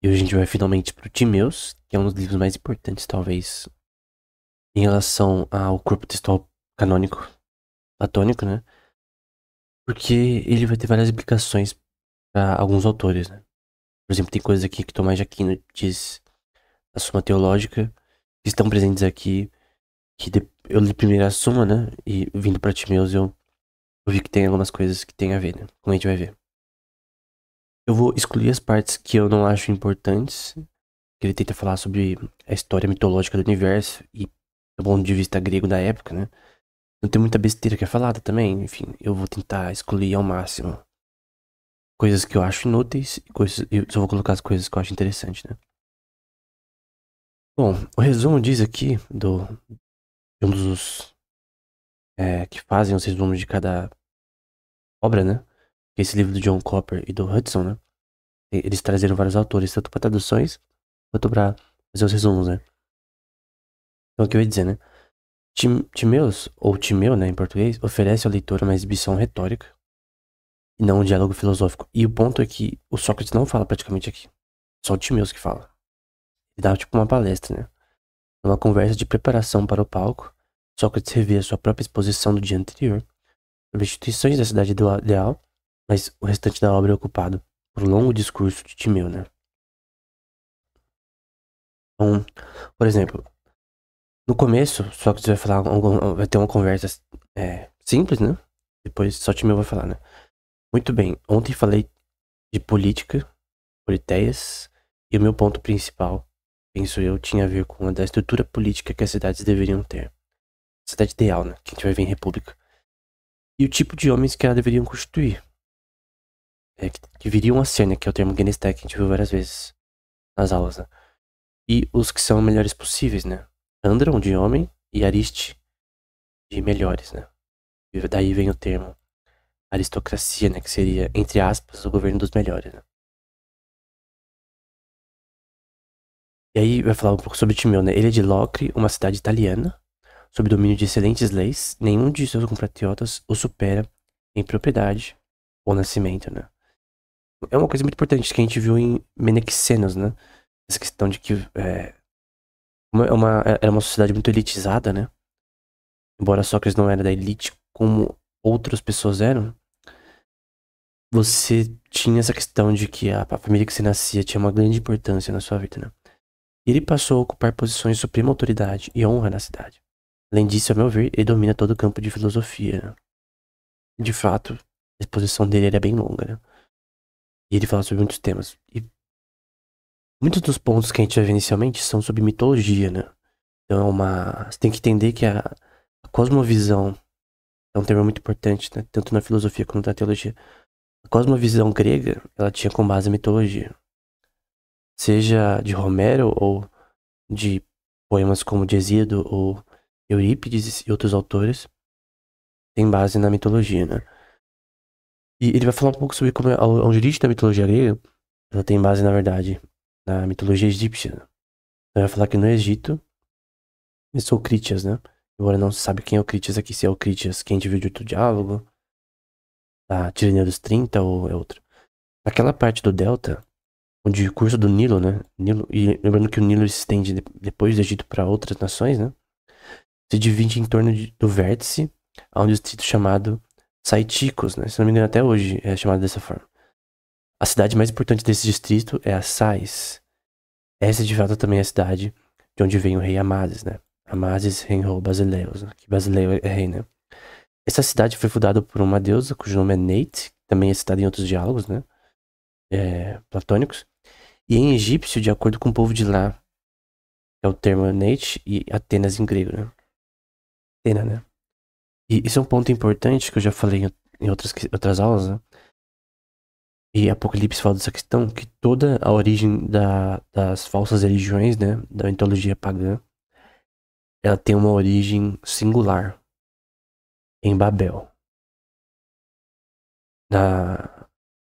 E hoje a gente vai finalmente pro Timeus, que é um dos livros mais importantes, talvez, em relação ao corpo textual canônico platônico, né? Porque ele vai ter várias implicações para alguns autores, né? Por exemplo, tem coisas aqui que Tomás de Aquino diz na Suma Teológica, que estão presentes aqui, eu li primeiro a Suma, né? E vindo pra Timeus eu vi que tem algumas coisas que tem a ver, né? Como a gente vai ver. Eu vou excluir as partes que eu não acho importantes, que ele tenta falar sobre a história mitológica do universo e do ponto de vista grego da época, né? Não tem muita besteira que é falada também, enfim, eu vou tentar excluir ao máximo coisas que eu acho inúteis e eu só vou colocar as coisas que eu acho interessantes, né? Bom, o resumo diz aqui de um dos que fazem os resumos de cada obra, né? Que é esse livro do John Cooper e do Hudson, né? Eles trazeram vários autores, tanto para traduções quanto para fazer os resumos, né? Então, o que eu ia dizer, né? Timeus, ou Timeu, né, em português, oferece ao leitor uma exibição retórica e não um diálogo filosófico. E o ponto é que o Sócrates não fala praticamente aqui. Só o Timeus que fala. Ele dá tipo uma palestra, né? Numa conversa de preparação para o palco, Sócrates revê a sua própria exposição do dia anterior sobre instituições da cidade ideal, mas o restante da obra é ocupado por um longo discurso de Timeu, né? Então, por exemplo, no começo, Sócrates vai falar, vai ter uma conversa simples, né? Depois só Timeu vai falar, né? Muito bem, ontem falei de política, politeias, e o meu ponto principal, penso eu, tinha a ver com a da estrutura política que as cidades deveriam ter. Cidade ideal, né? Que a gente vai ver em república. E o tipo de homens que elas deveriam constituir. Que viriam a ser, né? Que é o termo Genestec, que a gente viu várias vezes nas aulas, né? E os que são melhores possíveis, né? Andron, de homem, e Ariste, de melhores, né? E daí vem o termo aristocracia, né? Que seria, entre aspas, o governo dos melhores, né? E aí vai falar um pouco sobre Timeu, né? Ele é de Locri, uma cidade italiana, sob domínio de excelentes leis. Nenhum de seus compatriotas o supera em propriedade ou nascimento, né? É uma coisa muito importante que a gente viu em Menexenos, né? Essa questão de que era uma sociedade muito elitizada, né? Embora Sócrates não era da elite como outras pessoas eram, você tinha essa questão de que a família que você nascia tinha uma grande importância na sua vida, né? Ele passou a ocupar posições de suprema autoridade e honra na cidade. Além disso, a meu ver, ele domina todo o campo de filosofia, né? De fato, a exposição dele era bem longa, né? E ele fala sobre muitos temas. E muitos dos pontos que a gente vai ver inicialmente são sobre mitologia, né? Então, você tem que entender que a cosmovisão é um termo muito importante, né? Tanto na filosofia quanto na teologia. A cosmovisão grega, ela tinha como base a mitologia. Seja de Homero ou de poemas como de Hesíodo ou Eurípides e outros autores, tem base na mitologia, né? E ele vai falar um pouco sobre como a origem da mitologia grega, ela tem base, na verdade, na mitologia egípcia. Então ele vai falar que no Egito, começou o Critias, né? Embora não se sabe quem é o Critias aqui, se é o Critias que a gente viu de outro diálogo, da Tirania dos 30 ou é outro. Naquela parte do delta, onde o curso do Nilo, né? E lembrando que o Nilo se estende depois do Egito para outras nações, né? Se divide em torno do vértice a um distrito chamado Saiticos, né? Se não me engano, até hoje é chamado dessa forma. A cidade mais importante desse distrito é a Sais. Essa de fato também é a cidade de onde vem o rei Amasis, né? Amasis reinou Basileus, né? Que Basileu é rei, né? Essa cidade foi fundada por uma deusa cujo nome é Neith, que também é citada em outros diálogos, né? Platônicos. E em egípcio, de acordo com o povo de lá, é o termo Neith e Atenas em grego, né? Atena, né? E esse é um ponto importante que eu já falei em outras aulas, né? E Apocalipse fala dessa questão, que toda a origem das falsas religiões, né? Da mitologia pagã, ela tem uma origem singular em Babel.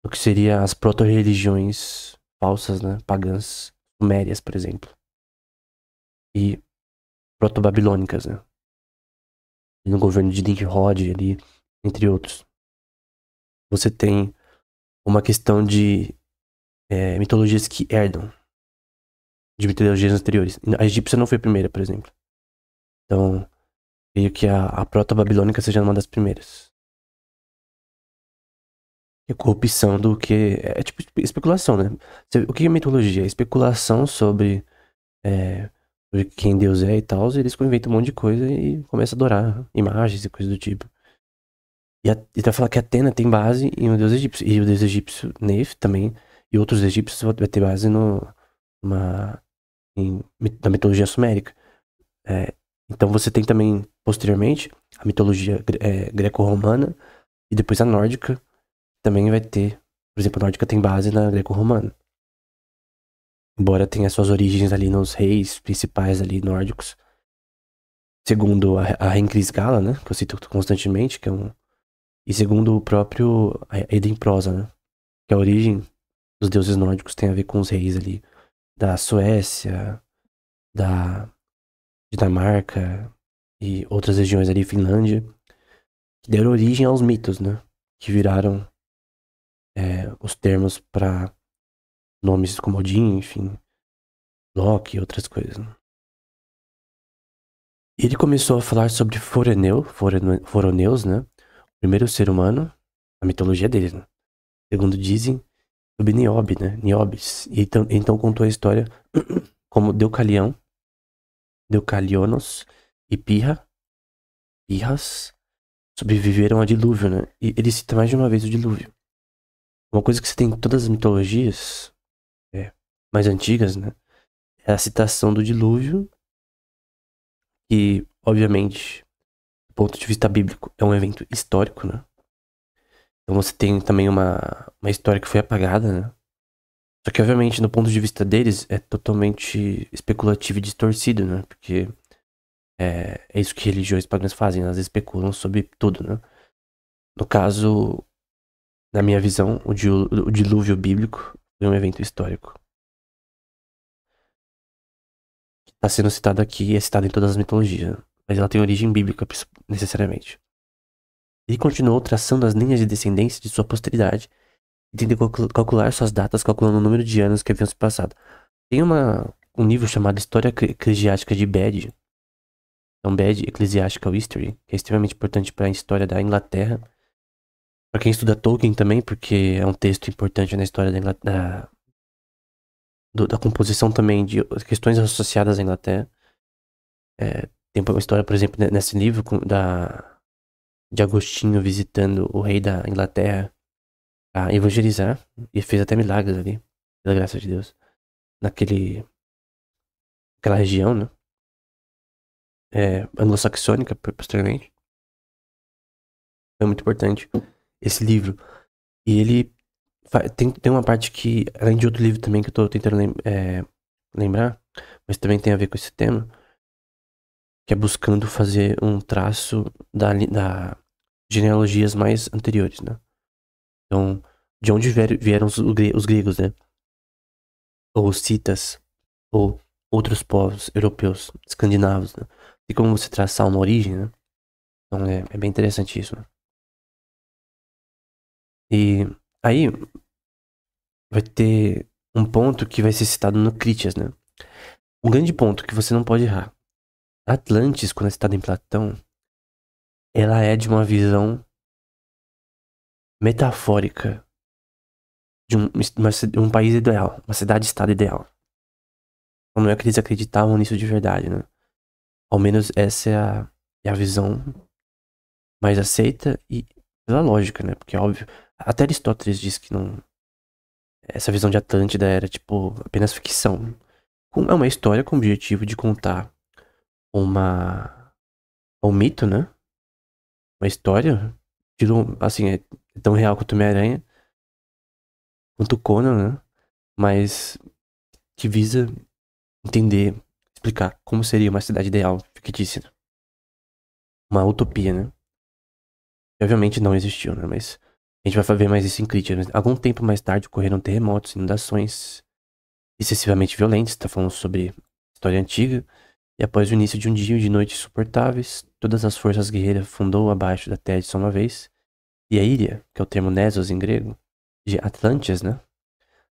O que seria as proto-religiões falsas, né? Pagãs, sumérias, por exemplo. E proto-babilônicas, né? E no governo de Nimrod ali, entre outros. Você tem uma questão de mitologias que herdam. de mitologias anteriores. A egípcia não foi a primeira, por exemplo. Então, creio que a proto-babilônica seja uma das primeiras. É corrupção do que... É tipo especulação, né? O que é mitologia? É especulação sobre quem Deus é e tal. E eles inventam um monte de coisa e começam a adorar imagens e coisas do tipo. E tá falando que Atena tem base em um deus egípcio. E o deus egípcio, Nef, também. E outros egípcios vai ter base numa, na mitologia sumérica. É, então você tem também, posteriormente, a mitologia greco-romana e depois a nórdica também vai ter. Por exemplo, a nórdica tem base na greco-romana. Embora tenha suas origens ali nos reis principais ali nórdicos. Segundo a Henkris Gala, né? Que eu cito constantemente, que é um... E segundo o próprio Eden Prosa, né? Que a origem dos deuses nórdicos tem a ver com os reis ali da Suécia, da Dinamarca e outras regiões ali, Finlândia, que deram origem aos mitos, né? Que viraram os termos para nomes como Odin, enfim, Loki e outras coisas, né? Ele começou a falar sobre Foroneus, né? O primeiro ser humano, a mitologia deles, né? Segundo dizem, sobre Niobe, né? Niobes. E então contou a história como Deucalionos e Pirras, sobreviveram ao dilúvio, né? E ele cita mais de uma vez o dilúvio. Uma coisa que você tem em todas as mitologias mais antigas, né? É a citação do dilúvio, que, obviamente, do ponto de vista bíblico, é um evento histórico, né? Então você tem também uma história que foi apagada, né? Só que, obviamente, do ponto de vista deles, é totalmente especulativo e distorcido, né? Porque é isso que religiões pagãs fazem, elas especulam sobre tudo, né? No caso, na minha visão, o dilúvio bíblico foi um evento histórico. Está sendo citado aqui e é citado em todas as mitologias, mas ela tem origem bíblica, necessariamente. Ele continuou traçando as linhas de descendência de sua posteridade e tentou calcular suas datas, calculando o número de anos que haviam se passado. Tem um livro chamado História Eclesiástica de Bede, então Bede Ecclesiastical History, que é extremamente importante para a história da Inglaterra. Para quem estuda Tolkien também, porque é um texto importante na história da composição também de questões associadas à Inglaterra. Tem uma história, por exemplo, nesse livro de Agostinho visitando o rei da Inglaterra a evangelizar, e fez até milagres ali, pela graça de Deus, naquela região, né? Anglo-saxônica, posteriormente. É muito importante esse livro. E ele tem uma parte que, além de outro livro também que eu tô tentando lembrar, mas também tem a ver com esse tema, que é buscando fazer um traço da genealogias mais anteriores, né? Então, de onde vieram os gregos, né? Ou os citas, ou outros povos europeus, escandinavos, né? E como você traçar uma origem, né? Então é bem interessante isso, né? E aí vai ter um ponto que vai ser citado no Critias, né? Um grande ponto que você não pode errar. Atlantis, quando é citado em Platão, ela é de uma visão metafórica de um país ideal, uma cidade-estado ideal. Não é que eles acreditavam nisso de verdade, né? Ao menos essa é a visão mais aceita e pela lógica, né? Porque, óbvio, até Aristóteles diz que não... Essa visão de Atlântida era, tipo, apenas ficção. É uma história com o objetivo de contar um mito, né? Uma história, assim, é tão real quanto Homem-Aranha, quanto Conan, né? Mas que visa entender, explicar como seria uma cidade ideal, fictícia. Uma utopia, né? Que obviamente não existiu, né? Mas a gente vai ver mais isso em Critias. Algum tempo mais tarde ocorreram terremotos, inundações excessivamente violentos, tá falando sobre história antiga. E após o início de um dia e de noites insuportáveis, todas as forças guerreiras fundou abaixo da terra de só uma vez. E a Íria, que é o termo Nessos em grego, de Atlantes, né?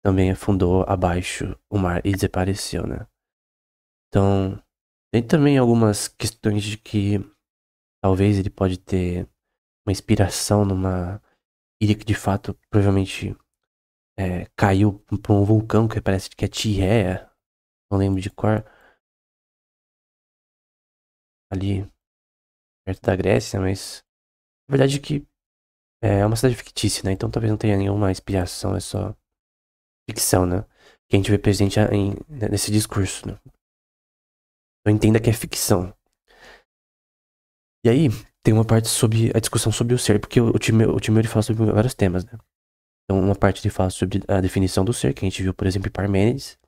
Também afundou abaixo o mar e desapareceu, né? Então, tem também algumas questões de que talvez ele pode ter uma inspiração numa ilha que de fato provavelmente caiu pra um vulcão que parece que é Tierra, não lembro de qual, ali perto da Grécia, mas na verdade que é uma cidade fictícia, né? Então talvez não tenha nenhuma inspiração, é só ficção, né? Que a gente vê presente nesse discurso, né? Então entenda que é ficção. E aí, tem uma parte sobre a discussão sobre o ser, porque o time ele fala sobre vários temas, né? Então, uma parte ele fala sobre a definição do ser, que a gente viu, por exemplo, em Parmênides.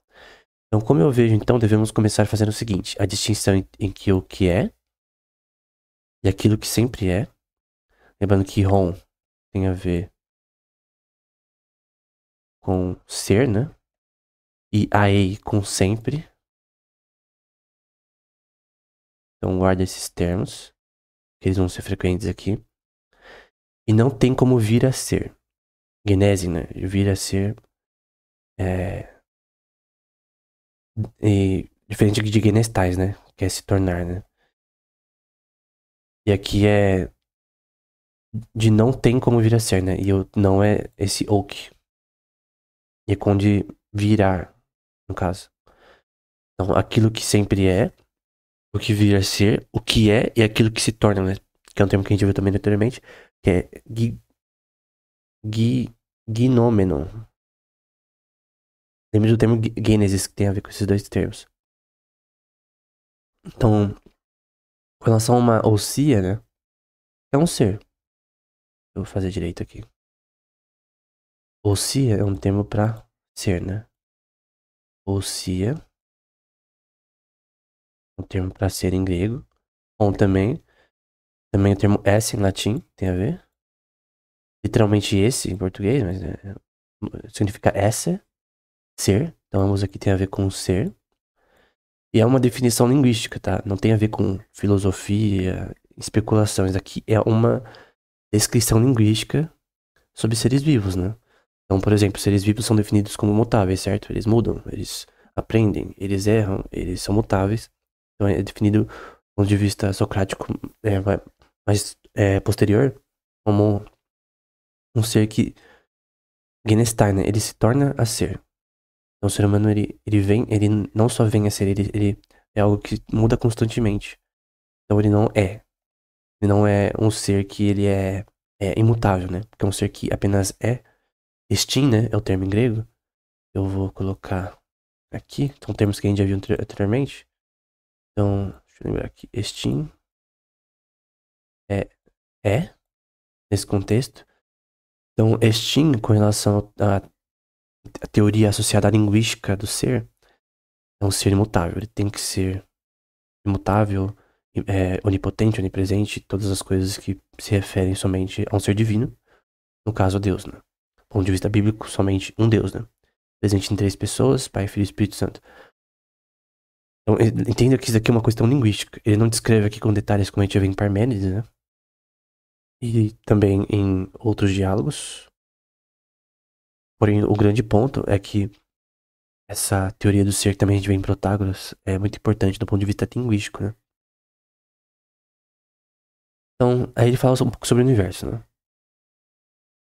Então, como eu vejo, então, devemos começar fazendo o seguinte: a distinção em que o que é e aquilo que sempre é. Lembrando que Ron tem a ver com ser, né? E Aei com sempre. Então, guarda esses termos, que eles vão ser frequentes aqui. E não tem como vir a ser. Genese, né? Vir a ser diferente de genestais, né? Que é se tornar, né? E aqui é de não tem como vir a ser, né? E eu não é esse oak. E é com de virar, no caso. Então, aquilo que sempre é, o que vir a ser, o que é e aquilo que se torna, né? Que é um termo que a gente viu também anteriormente, que é gnômenon. Lembra do termo gênesis, que tem a ver com esses dois termos. Então, com relação a uma ousia, né? É um ser. Eu vou fazer direito aqui. Ousia é um termo pra ser, né? Ousia, um termo pra ser em grego. On também. Também o termo esse em latim tem a ver. Literalmente esse em português, mas significa esse, ser. Então ambos aqui tem a ver com ser. E é uma definição linguística, tá? Não tem a ver com filosofia, especulação. Isso aqui é uma descrição linguística sobre seres vivos, né? Então, por exemplo, seres vivos são definidos como mutáveis, certo? Eles mudam, eles aprendem, eles erram, eles são mutáveis. Então é definido do ponto de vista socrático mais posterior como um ser que Genestein, né? Ele se torna a ser. Então o ser humano ele não só vem a ser, ele é algo que muda constantemente. Então ele não é. Ele não é um ser que ele é imutável, né? Porque é um ser que apenas é. Estin, né? É o termo em grego. Eu vou colocar aqui. São termos que a gente já viu anteriormente. Então, deixa eu lembrar aqui. Estin é nesse contexto. Então, Estin, com relação à teoria associada à linguística do ser, é um ser imutável. Ele tem que ser imutável, onipotente, onipresente, todas as coisas que se referem somente a um ser divino, no caso a Deus, né? Do ponto de vista bíblico, somente um Deus, né? Presente em três pessoas, Pai, Filho e Espírito Santo. Então, entenda que isso aqui é uma questão linguística. Ele não descreve aqui com detalhes como a gente vê em Parmênides, né? E também em outros diálogos. Porém, o grande ponto é que essa teoria do ser que também a gente vê em Protágoras é muito importante do ponto de vista linguístico, né? Então, aí ele fala um pouco sobre o universo, né?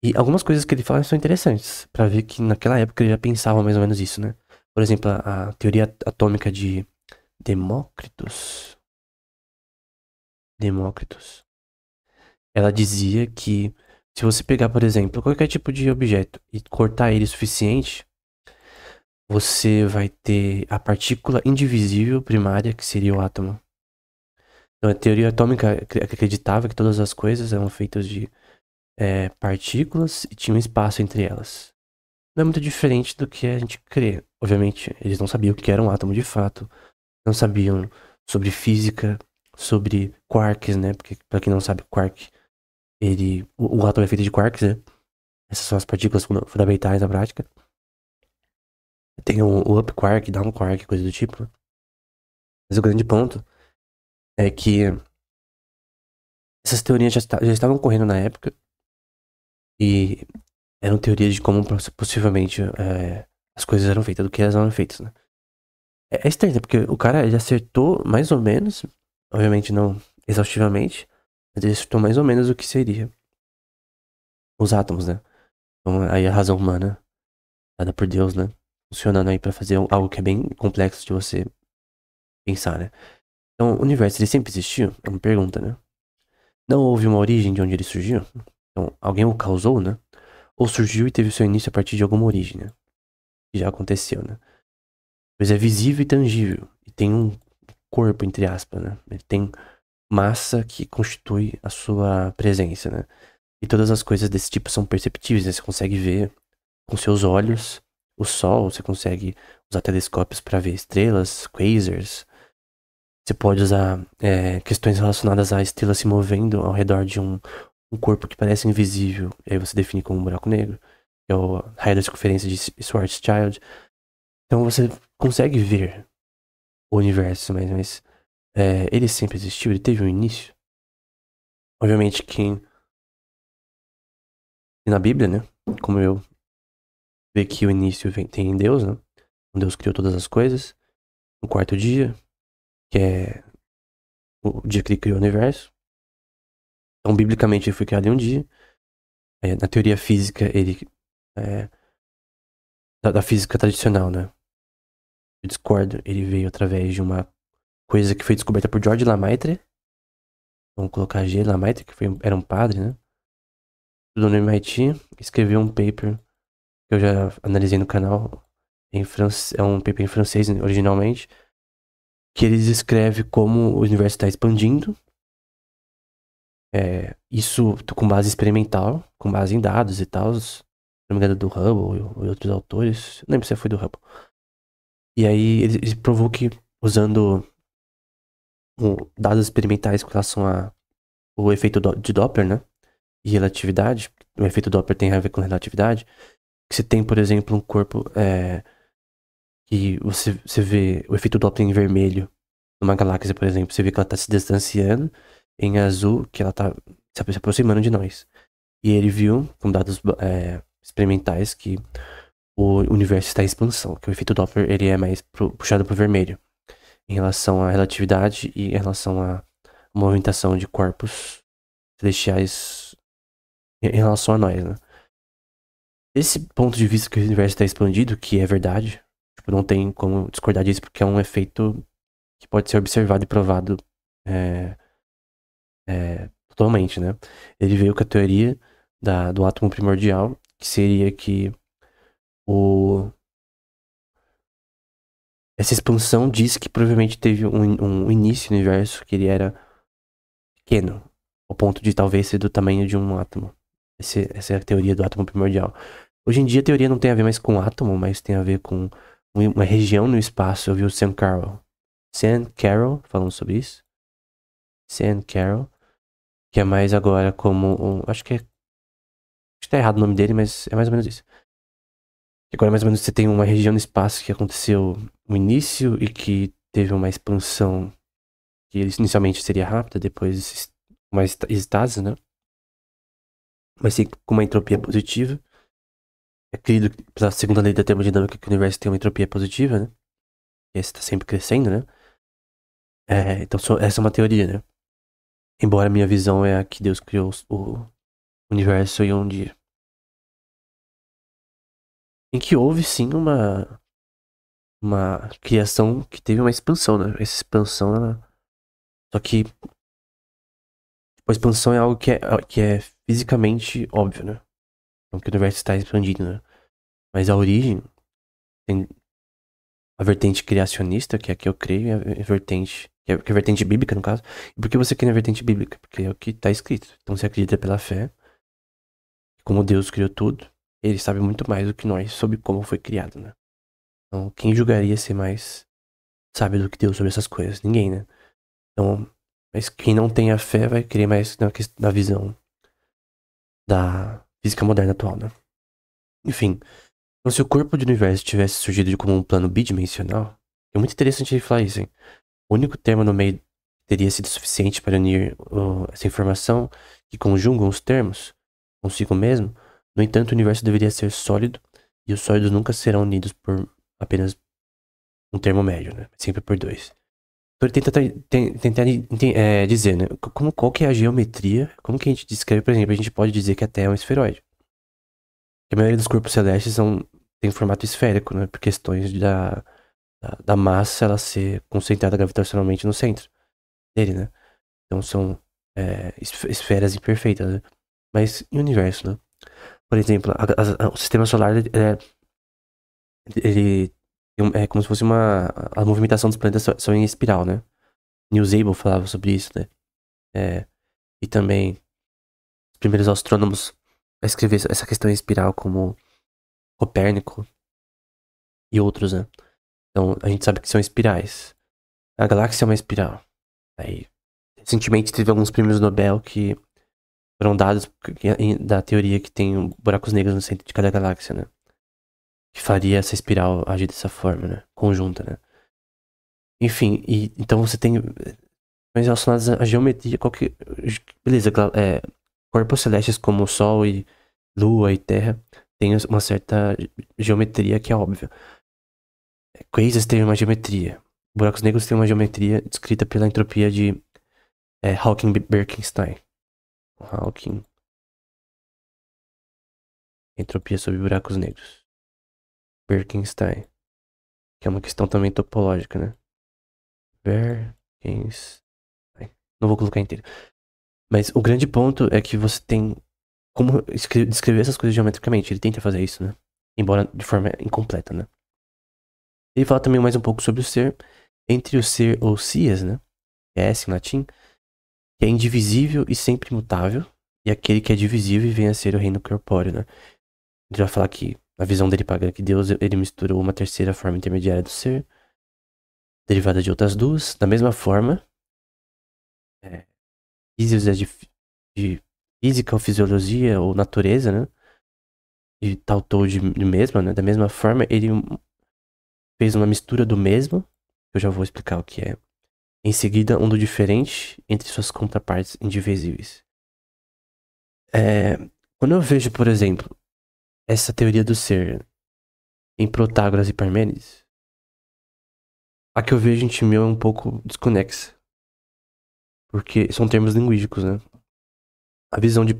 E algumas coisas que ele fala são interessantes, pra ver que naquela época ele já pensava mais ou menos isso, né? Por exemplo, a teoria atômica de Demócritos. Demócritos. Ela dizia que se você pegar, por exemplo, qualquer tipo de objeto e cortar ele o suficiente, você vai ter a partícula indivisível primária, que seria o átomo. Então, a teoria atômica acreditava que todas as coisas eram feitas de partículas e tinha um espaço entre elas. Não é muito diferente do que a gente crê. Obviamente, eles não sabiam o que era um átomo de fato, não sabiam sobre física, sobre quarks, né? Porque, pra quem não sabe, quark, o átomo é feito de quarks, né? Essas são as partículas fundamentais da prática. Tem o up quark, down quark, coisa do tipo. Mas o grande ponto é que essas teorias já estavam correndo na época e eram teorias de como possivelmente as coisas eram feitas, do que elas eram feitas, né? É estranho, né? Porque o cara, ele acertou mais ou menos, obviamente não exaustivamente, mas ele acertou mais ou menos o que seria os átomos, né? Então, aí a razão humana, dada por Deus, né? Funcionando aí pra fazer algo que é bem complexo de você pensar, né? Então, o universo, ele sempre existiu? É uma pergunta, né? Não houve uma origem de onde ele surgiu? Então, alguém o causou, né? Ou surgiu e teve seu início a partir de alguma origem, né? Que já aconteceu, né? Pois é visível e tangível. E tem um corpo, entre aspas, né? Ele tem massa que constitui a sua presença, né? E todas as coisas desse tipo são perceptíveis, né? Você consegue ver com seus olhos o sol, você consegue usar telescópios para ver estrelas, quasars. Você pode usar questões relacionadas a estrelas se movendo ao redor de um corpo que parece invisível, e aí você define como um buraco negro, que é o raio da circunferência de Schwarzschild. Então você consegue ver o universo, mas ele sempre existiu, ele teve um início. Obviamente que na Bíblia, né, como eu vê que o início tem em Deus, né, Deus criou todas as coisas, no quarto dia, que é o dia que ele criou o universo. Então, biblicamente, ele foi criado em um dia. Na teoria física, ele é, da física tradicional, né? Eu discordo. Ele veio através de uma coisa que foi descoberta por George Lemaitre. Vamos colocar G. Lemaitre, que era um padre, né? Estudou no MIT, escreveu um paper que eu já analisei no canal. É um paper em francês, originalmente. Que ele descreve como o universo está expandindo. Isso com base experimental, com base em dados e tal. Se não me engano, do Hubble ou outros autores. Não lembro se foi do Hubble. E aí ele provou que usando dados experimentais com relação ao efeito de Doppler, né? E relatividade. O efeito Doppler tem a ver com relatividade. Que você tem, por exemplo, um corpo que você vê o efeito Doppler em vermelho numa galáxia, por exemplo. Você vê que ela está se distanciando. Em azul, que ela está se aproximando de nós. E ele viu, com dados experimentais, que o universo está em expansão. Que o efeito Doppler ele é mais puxado para o vermelho. Em relação à relatividade e em relação à movimentação de corpos celestiais em relação a nós, né? Esse ponto de vista que o universo está expandido, que é verdade, tipo, não tem como discordar disso, porque é um efeito que pode ser observado e provado totalmente, né? Ele veio com a teoria do átomo primordial, que seria que essa expansão diz que provavelmente teve um início no universo que ele era pequeno, ao ponto de talvez ser do tamanho de um átomo. Essa é a teoria do átomo primordial. Hoje em dia a teoria não tem a ver mais com átomo, mas tem a ver com uma região no espaço. Eu vi o Sam Carroll. Sam Carroll falando sobre isso. Sam Carroll. Que é mais agora como acho que tá errado o nome dele, mas é mais ou menos isso. Que agora mais ou menos você tem uma região no espaço que aconteceu o início e que teve uma expansão que inicialmente seria rápida, depois mais estásis, né? Mas sim com uma entropia positiva. É querido pela segunda lei da termodinâmica que o universo tem uma entropia positiva, né? E esse tá sempre crescendo, né? Então essa é uma teoria, né? Embora a minha visão é a que Deus criou o universo em um dia. Em que houve sim uma criação que teve uma expansão, né? Essa expansão, só que a expansão é algo que é fisicamente óbvio, né? Então que o universo está expandindo, né? Mas a origem tem a vertente criacionista, que é a que eu creio, e a vertente, que é a vertente bíblica, no caso. E por que você crê na vertente bíblica? Porque é o que está escrito. Então você acredita pela fé, como Deus criou tudo, ele sabe muito mais do que nós sobre como foi criado, né? Então, quem julgaria ser mais sábio do que Deus sobre essas coisas? Ninguém, né? Então, mas quem não tem a fé vai crer mais na visão da física moderna atual, né? Enfim, então, se o corpo do universo tivesse surgido como um plano bidimensional, é muito interessante ele falar isso, hein? O único termo no meio teria sido suficiente para unir essa informação que conjugam os termos consigo mesmo. No entanto, o universo deveria ser sólido e os sólidos nunca serão unidos por apenas um termo médio, né? Sempre por 2. Então ele tentar dizer, né? Qual que é a geometria? Como que a gente descreve, por exemplo, a gente pode dizer que a Terra é um esferoide. A maioria dos corpos celestes tem formato esférico, né? Por questões da massa ela ser concentrada gravitacionalmente no centro dele, né? Então são esferas imperfeitas, né? Mas em universo, né? Por exemplo, o sistema solar ele é como se fosse a movimentação dos planetas só em espiral, né? Niels Abel falava sobre isso, né? E também os primeiros astrônomos a escrever essa questão em espiral, como Copérnico e outros, né? Então a gente sabe que são espirais. A galáxia é uma espiral. Aí, recentemente teve alguns prêmios Nobel que foram dados da teoria que tem buracos negros no centro de cada galáxia, né? Que faria essa espiral agir dessa forma, né? Conjunta, né? Enfim, então você tem questões relacionadas à geometria, beleza, corpos celestes como Sol e Lua e Terra têm uma certa geometria que é óbvia. Quasars têm uma geometria. Buracos negros têm uma geometria descrita pela entropia de Hawking-Birkenstein. Hawking. Entropia sobre buracos negros. Birkenstein. Que é uma questão também topológica, né? Birkenstein. Não vou colocar inteiro. Mas o grande ponto é que você tem como descrever essas coisas geometricamente. Ele tenta fazer isso, né? Embora de forma incompleta, né? Ele fala também mais um pouco sobre o ser. Entre o ser ou sias, né? Que é S em latim. Que é indivisível e sempre imutável. E aquele que é divisível e vem a ser o reino corpóreo, né? Ele vai falar que a visão dele paga que Deus ele misturou uma terceira forma intermediária do ser, derivada de outras duas, da mesma forma. Ísis é de física ou fisiologia ou natureza, né? E tal de mesma, né? Da mesma forma, ele fez uma mistura do mesmo, que eu já vou explicar o que é. Em seguida, um do diferente entre suas contrapartes indivisíveis. Quando eu vejo, por exemplo, essa teoria do ser em Protágoras e Parmênides, a que eu vejo em Timeu é um pouco desconexa. Porque são termos linguísticos, né? A visão de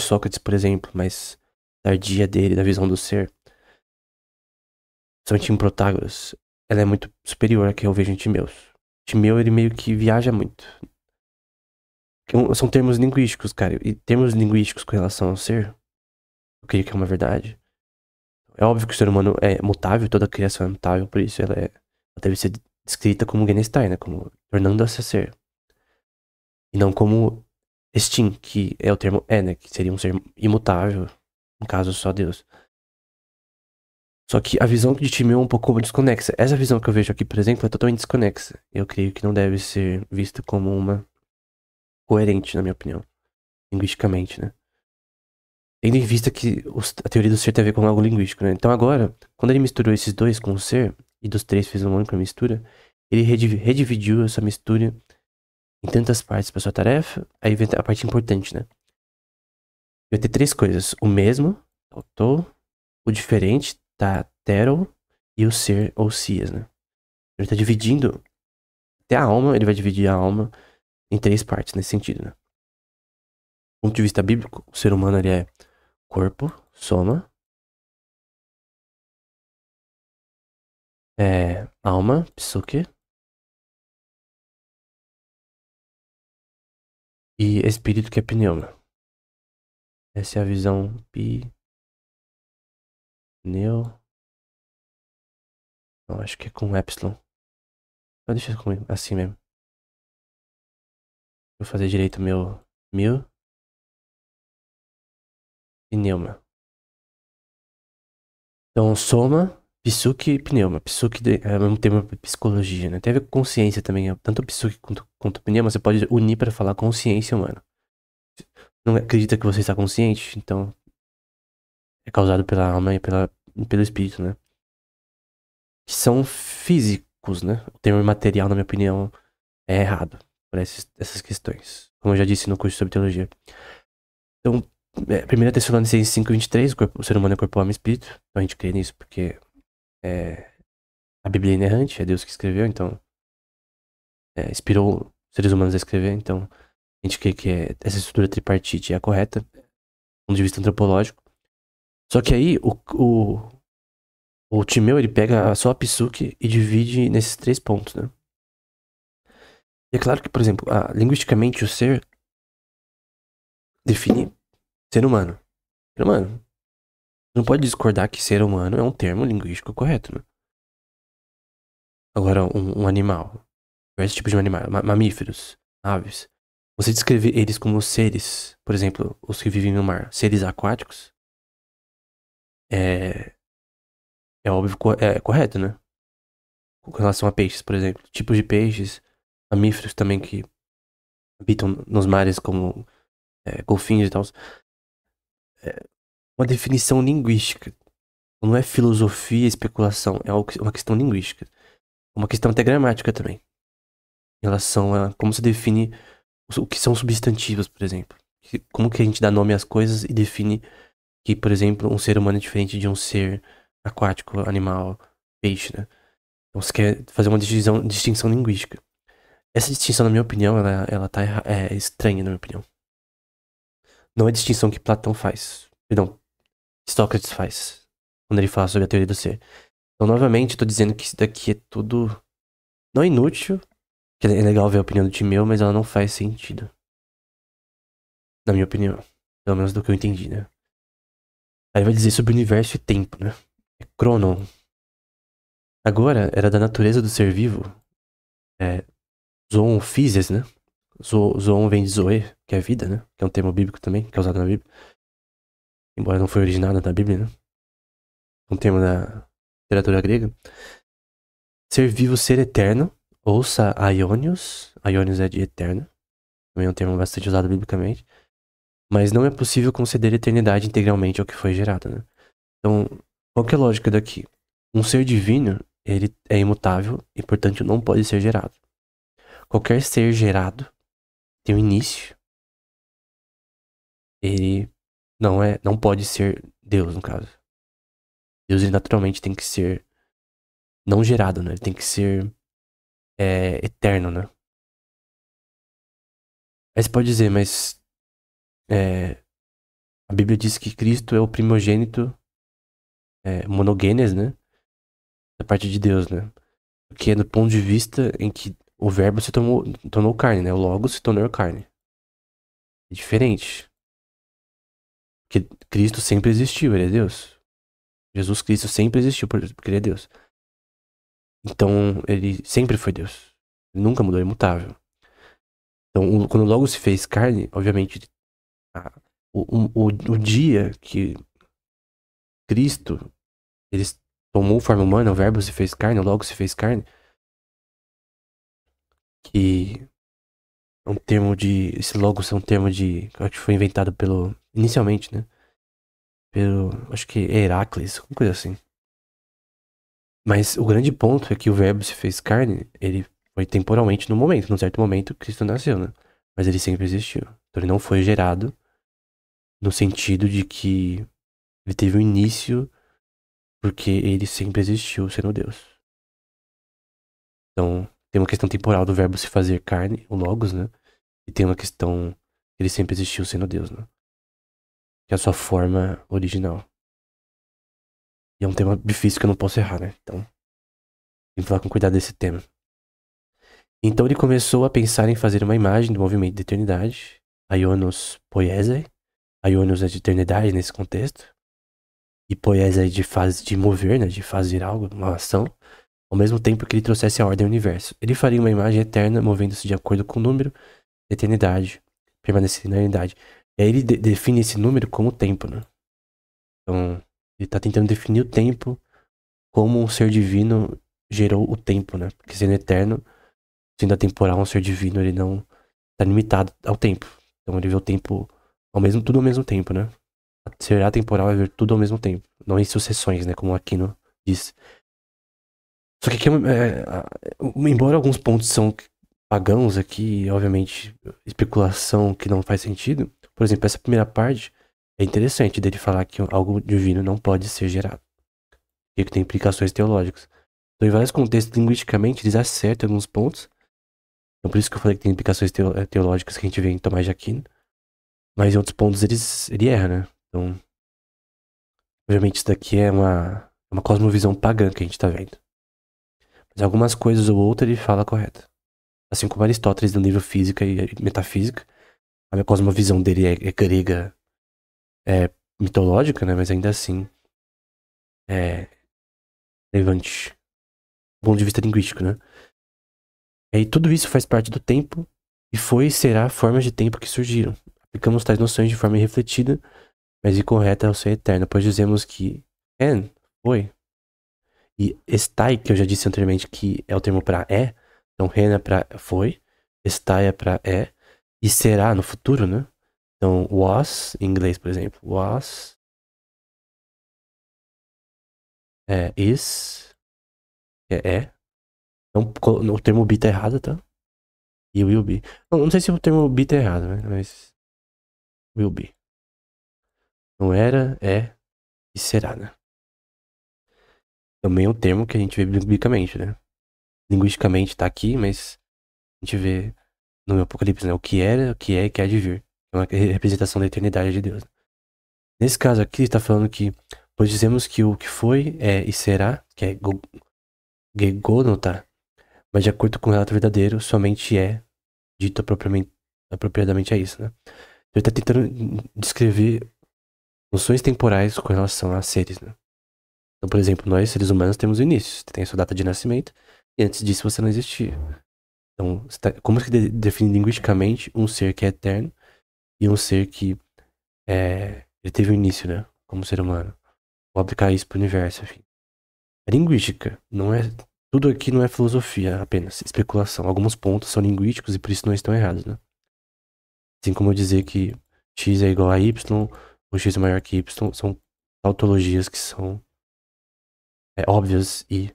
Sócrates, por exemplo, mais tardia dele, da visão do ser, somente em Protágoras, ela é muito superior à que eu vejo em Timeus. Timeu, ele meio que viaja muito. São termos linguísticos, cara. E termos linguísticos com relação ao ser, eu creio que é uma verdade. É óbvio que o ser humano é mutável, toda criação é mutável, por isso ela deve ser descrita como Genestein, né? Como tornando-se a ser. E não como Estin, que é o termo né? Que seria um ser imutável, no caso só Deus. Só que a visão de Timeu é um pouco desconexa. Essa visão que eu vejo aqui, por exemplo, é totalmente desconexa. Eu creio que não deve ser vista como uma coerente, na minha opinião. Linguisticamente, né? Tendo em vista que a teoria do ser tem a ver com algo linguístico, né? Então agora, quando ele misturou esses dois com o ser, e dos três fez uma única mistura, ele redividiu essa mistura em tantas partes para sua tarefa. Aí vem a parte importante, né? Vai ter três coisas. O mesmo, o diferente, tero, e o ser, ou sias, né? Ele tá dividindo até a alma, ele vai dividir a alma em três partes nesse sentido, né? Do ponto de vista bíblico, o ser humano ele é corpo, soma, alma, psique, e espírito, que é pneuma. Essa é a visão pneu. Não, acho que é com epsilon. Então deixa assim mesmo. Vou fazer direito meu pneuma. Então, soma, psuque e pneuma. Psuque é o mesmo termo para psicologia, né? Tem a ver com consciência também. Tanto psuque quanto pneuma, você pode unir para falar consciência humana. Não acredita que você está consciente, então é causado pela alma e pelo espírito, né? Que são físicos, né? O termo material, na minha opinião, é errado por essas questões. Como eu já disse no curso sobre teologia. Então, 1 Tessalonicenses 5:23, o ser humano é corpo, alma e espírito. Então a gente crê nisso porque a Bíblia é inerrante, é Deus que escreveu, então inspirou seres humanos a escrever, então a gente crê que essa estrutura tripartite é a correta, do ponto de vista antropológico. Só que aí o Timeu, ele pega só a psuque e divide nesses 3 pontos, né? E é claro que, por exemplo, linguisticamente o ser define ser humano. Ser humano. Não pode discordar que ser humano é um termo linguístico correto, né? Agora, um animal, diversos tipos de animais, mamíferos, aves. Você descrever eles como seres, por exemplo, os que vivem no mar, seres aquáticos, é, é óbvio, é correto, né? Com relação a peixes, por exemplo. Tipos de peixes, mamíferos também que habitam nos mares, como golfinhos e tal. É uma definição linguística. Não é filosofia e especulação, é uma questão linguística. Uma questão até gramática também. Em relação a como se define o que são substantivos, por exemplo. Como que a gente dá nome às coisas e define que, por exemplo, um ser humano é diferente de um ser aquático, animal, peixe, né? Então você quer fazer uma distinção linguística. Essa distinção, na minha opinião, ela tá estranha, na minha opinião. Não é a distinção que Platão faz. Perdão, Sócrates faz. Quando ele fala sobre a teoria do ser. Então, novamente, eu tô dizendo que isso daqui é tudo... Não inútil, que é legal ver a opinião do Timeu, mas ela não faz sentido. Na minha opinião. Pelo menos do que eu entendi, né? Aí vai dizer sobre o universo e tempo, né? É Cronon. Agora, era da natureza do ser vivo. Zoon physis, né? Zoon vem de Zoe, que é vida, né? Que é um termo bíblico também, que é usado na Bíblia. Embora não foi originado na Bíblia, né? Um termo da literatura grega. Ser vivo, ser eterno. Ouça Aionios. Aionios é de eterno. Também é um termo bastante usado biblicamente. Mas não é possível conceder eternidade integralmente ao que foi gerado, né? Então, qual que é a lógica daqui? Um ser divino, ele é imutável e, portanto, não pode ser gerado. Qualquer ser gerado tem um início. Ele não pode ser Deus, no caso. Deus, ele naturalmente tem que ser não gerado, né? Ele tem que ser eterno, né? Aí você pode dizer, mas a Bíblia diz que Cristo é o primogênito monogênes, né? Da parte de Deus, né? Porque é do ponto de vista em que o verbo se tornou carne, né? O logo se tornou carne. É diferente. Porque Cristo sempre existiu, ele é Deus. Jesus Cristo sempre existiu porque ele é Deus. Então, ele sempre foi Deus. Ele nunca mudou, é imutável. Então, quando o logo se fez carne, obviamente, o dia que Cristo ele tomou forma humana, o verbo se fez carne, o logo se fez carne, que é um termo de... Esse logos é um termo de... Acho que foi inventado inicialmente, né? Acho que Heracles, alguma coisa assim. Mas o grande ponto é que o verbo se fez carne, ele foi temporalmente no momento. Num certo momento, Cristo nasceu, né? Mas ele sempre existiu. Então ele não foi gerado no sentido de que ele teve um início porque ele sempre existiu sendo Deus. Então tem uma questão temporal do verbo se fazer carne, o logos, né? E tem uma questão que ele sempre existiu sendo Deus, né? Que é a sua forma original. E é um tema difícil que eu não posso errar, né? Então tem que falar com cuidado desse tema. Então ele começou a pensar em fazer uma imagem do movimento de eternidade, Ionos Poiesei. Ionos é de eternidade nesse contexto. E Poiesei de fase de mover, né? De fazer algo, uma ação. Ao mesmo tempo que ele trouxesse a ordem ao universo. Ele faria uma imagem eterna, movendo-se de acordo com o número da eternidade, permanecendo na eternidade. E aí ele define esse número como tempo, né? Então, ele está tentando definir o tempo como um ser divino gerou o tempo, né? Porque sendo eterno, sendo atemporal, um ser divino, ele não está limitado ao tempo. Então ele vê o tempo tudo ao mesmo tempo, né? Ser atemporal é ver tudo ao mesmo tempo. Não em sucessões, né? Como Aquino diz. Só que aqui, embora alguns pontos são pagãos aqui, obviamente, especulação que não faz sentido. Por exemplo, essa primeira parte é interessante dele falar que algo divino não pode ser gerado. E que tem implicações teológicas. Então, em vários contextos, linguisticamente, eles acertam alguns pontos. Então, por isso que eu falei que tem implicações teológicas que a gente vê em Tomás de Aquino. Mas em outros pontos ele erra, né? Então, obviamente, isso daqui é uma cosmovisão pagã que a gente tá vendo. Mas algumas coisas ou outras ele fala correto. Assim como Aristóteles no livro Física e Metafísica. A minha cosmovisão dele é grega, é mitológica, né? Mas ainda assim é relevante. Do ponto de vista linguístico, né? E aí tudo isso faz parte do tempo e foi e será formas de tempo que surgiram. Aplicamos tais noções de forma irrefletida, mas incorreta ao ser eterno, pois dizemos que foi, e estai, que eu já disse anteriormente que é o termo para é, então ren é para foi, estai é para é, e será no futuro, né? Então was, em inglês, por exemplo, was, is, é. Então o termo be tá errado, tá? E will be. Não sei se o termo be tá errado, né? Mas will be. Não era, é e será, né? Também é um termo que a gente vê biblicamente, né? Linguisticamente tá aqui, mas a gente vê no Apocalipse, né? O que era, o que é e que há de vir. É uma representação da eternidade de Deus. Nesse caso aqui, está falando que, pois dizemos que o que foi é e será, que é gegonota, mas de acordo com o relato verdadeiro, somente é dito apropriadamente a isso, né? Então ele está tentando descrever noções temporais com relação a seres, né? Então, por exemplo, nós, seres humanos, temos o início. Você tem a sua data de nascimento, e antes disso você não existia. Então, como que define linguisticamente um ser que é eterno e um ser que ele teve um início, né? Como ser humano. Vou aplicar isso pro universo, enfim. É linguística, não é... Tudo aqui não é filosofia apenas, especulação. Alguns pontos são linguísticos e por isso não estão errados, né? Assim como eu dizer que x é igual a y, ou x é maior que y, são tautologias que são óbvias e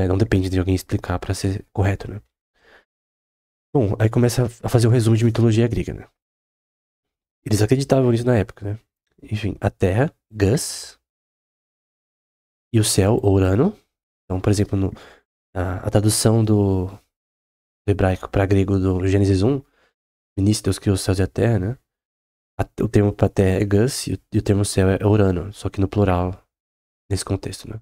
não depende de alguém explicar pra ser correto, né? Bom, aí começa a fazer um resumo de mitologia grega, né? Eles acreditavam nisso na época, né? Enfim, a Terra, Gus, e o céu, Urano. Então, por exemplo, a tradução do hebraico para grego do Gênesis 1, no início Deus criou os céus e a terra, né? O termo para terra é Gus e o termo céu é Urano, só que no plural, nesse contexto, né?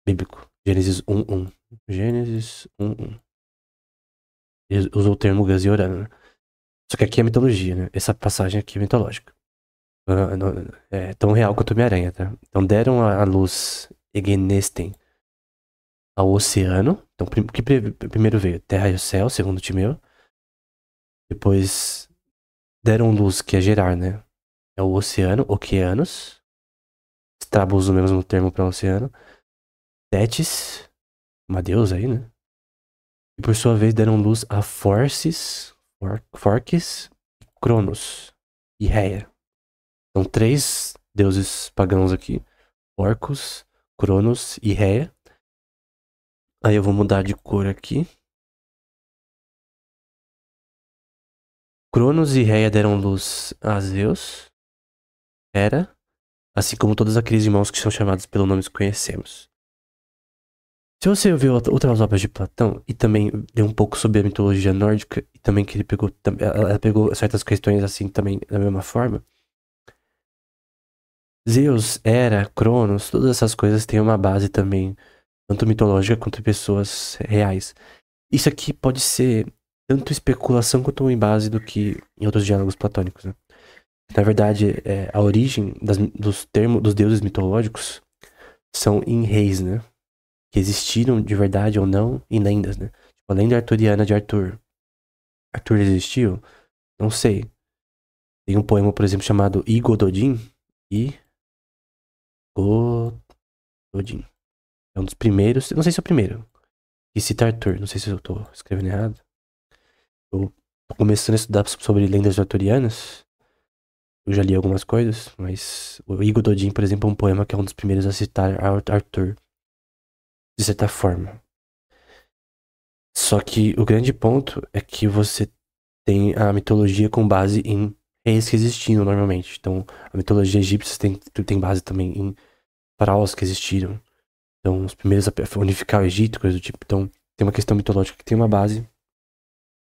Bíblico. Gênesis 1:1. Gênesis 1:1. Ele usou o termo Gus e Urano, né? Só que aqui é mitologia, né? Essa passagem aqui é mitológica. É tão real quanto Homem-Aranha, tá? Então deram a luz Egenesten ao oceano. Então, o que primeiro veio? Terra e o céu, segundo Timeu. Depois deram luz, que é gerar, né? É o oceano, oceanos. Strabo usa o mesmo termo para oceano. Tétis, uma deusa aí, né? E por sua vez deram luz a Forces, Forques, Cronos e Rhea. São três deuses pagãos aqui. Orcus, Cronos e Rhea. Aí eu vou mudar de cor aqui. Cronos e Rhea deram luz a Zeus, Hera, assim como todos aqueles irmãos que são chamados pelo nome que conhecemos. Se você ouvir outras obras de Platão e também ler um pouco sobre a mitologia nórdica, e também que ela pegou certas questões assim também da mesma forma, Zeus, Hera, Cronos, todas essas coisas têm uma base também, tanto mitológica quanto pessoas reais. Isso aqui pode ser tanto especulação quanto em base do que em outros diálogos platônicos, né? Na verdade, a origem dos termos dos deuses mitológicos são em reis, né? Que existiram de verdade ou não em lendas, né? Tipo, a lenda arturiana de Arthur. Arthur existiu? Não sei. Tem um poema, por exemplo, chamado Igododin. Igododin. É um dos primeiros, não sei se é o primeiro, que cita Arthur. Não sei se eu tô escrevendo errado. Eu tô começando a estudar sobre lendas arturianas. Eu já li algumas coisas, mas o Igododin, por exemplo, é um poema que é um dos primeiros a citar Arthur, de certa forma. Só que o grande ponto é que você tem a mitologia com base em reis que existiram normalmente. Então, a mitologia egípcia tem base também em faraós que existiram. Então, os primeiros a unificar o Egito, coisa do tipo. Então, tem uma questão mitológica que tem uma base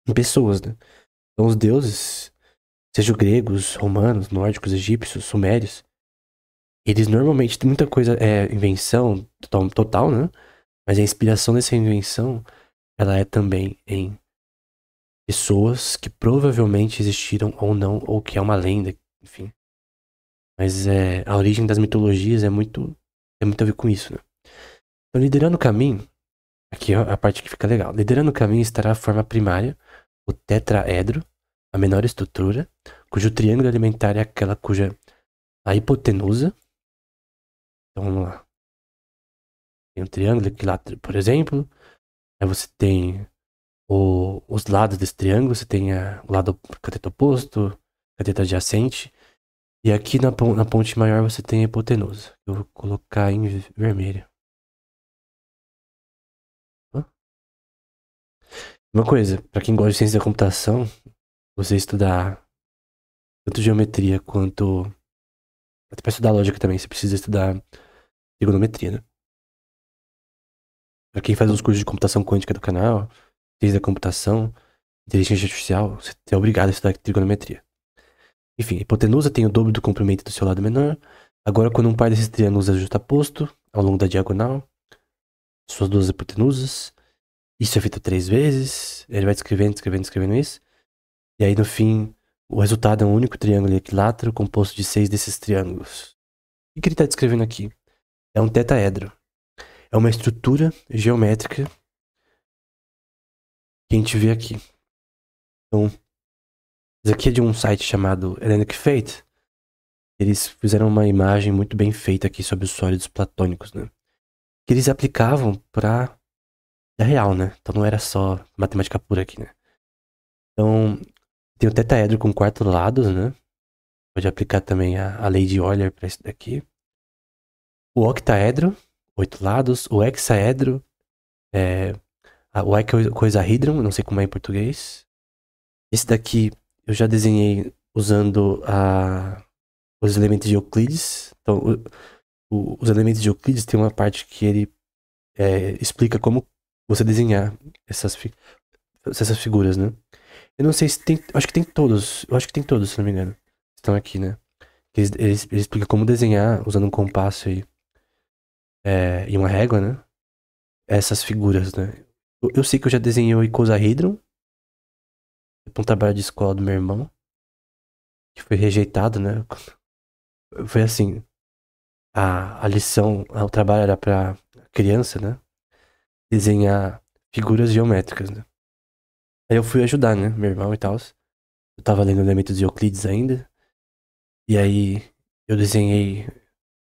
em pessoas, né? Então, os deuses, sejam gregos, romanos, nórdicos, egípcios, sumérios, eles normalmente têm muita coisa, invenção total, né? Mas a inspiração dessa invenção, ela é também em pessoas que provavelmente existiram ou não, ou que é uma lenda, enfim. Mas a origem das mitologias é muito a ver com isso, né? Então, liderando o caminho, aqui é a parte que fica legal. Liderando o caminho estará a forma primária, o tetraedro, a menor estrutura, cujo triângulo alimentar é aquela cuja a hipotenusa. Então vamos lá. Tem um triângulo equilátero, por exemplo. Aí você tem os lados desse triângulo, você tem o lado cateto oposto, cateto adjacente. E aqui na ponte maior você tem a hipotenusa. Eu vou colocar em vermelho. Uma coisa, para quem gosta de ciência da computação, você estudar tanto geometria quanto. Até pra estudar lógica também, você precisa estudar trigonometria, né? Pra quem faz os cursos de computação quântica do canal, ciência da computação, inteligência artificial, você é obrigado a estudar trigonometria. Enfim, a hipotenusa tem o dobro do comprimento do seu lado menor. Agora, quando um par desses triângulos é justaposto ao longo da diagonal, suas duas hipotenusas, isso é feito 3 vezes, ele vai descrevendo isso. E aí, no fim, o resultado é um único triângulo equilátero composto de 6 desses triângulos. O que ele está descrevendo aqui? É um tetaedro. É uma estrutura geométrica que a gente vê aqui. Então, isso aqui é de um site chamado Hellenic Fate. Eles fizeram uma imagem muito bem feita aqui sobre os sólidos platônicos, né? Que eles aplicavam para a real, né? Então não era só matemática pura aqui, né? Então, tem o tetaedro com 4 lados, né? Pode aplicar também a lei de Euler para isso daqui. O octaedro, 8 lados. O hexaedro, o icosaedron, não sei como é em português. Esse daqui eu já desenhei usando os elementos de Euclides. Então, os elementos de Euclides tem uma parte que ele explica como você desenhar essas figuras, né? Eu não sei se tem. Acho que tem todos. Eu acho que tem todos, se não me engano. Estão aqui, né? Eles explicam como desenhar usando um compasso e uma régua, né? Essas figuras, né? Eu sei que eu já desenhei o icosahedron, um trabalho de escola do meu irmão, que foi rejeitado, né? Foi assim, a lição, o trabalho era pra criança, né? Desenhar figuras geométricas, né? Aí eu fui ajudar, né? Meu irmão e tal. Eu tava lendo elementos de Euclides ainda. E aí eu desenhei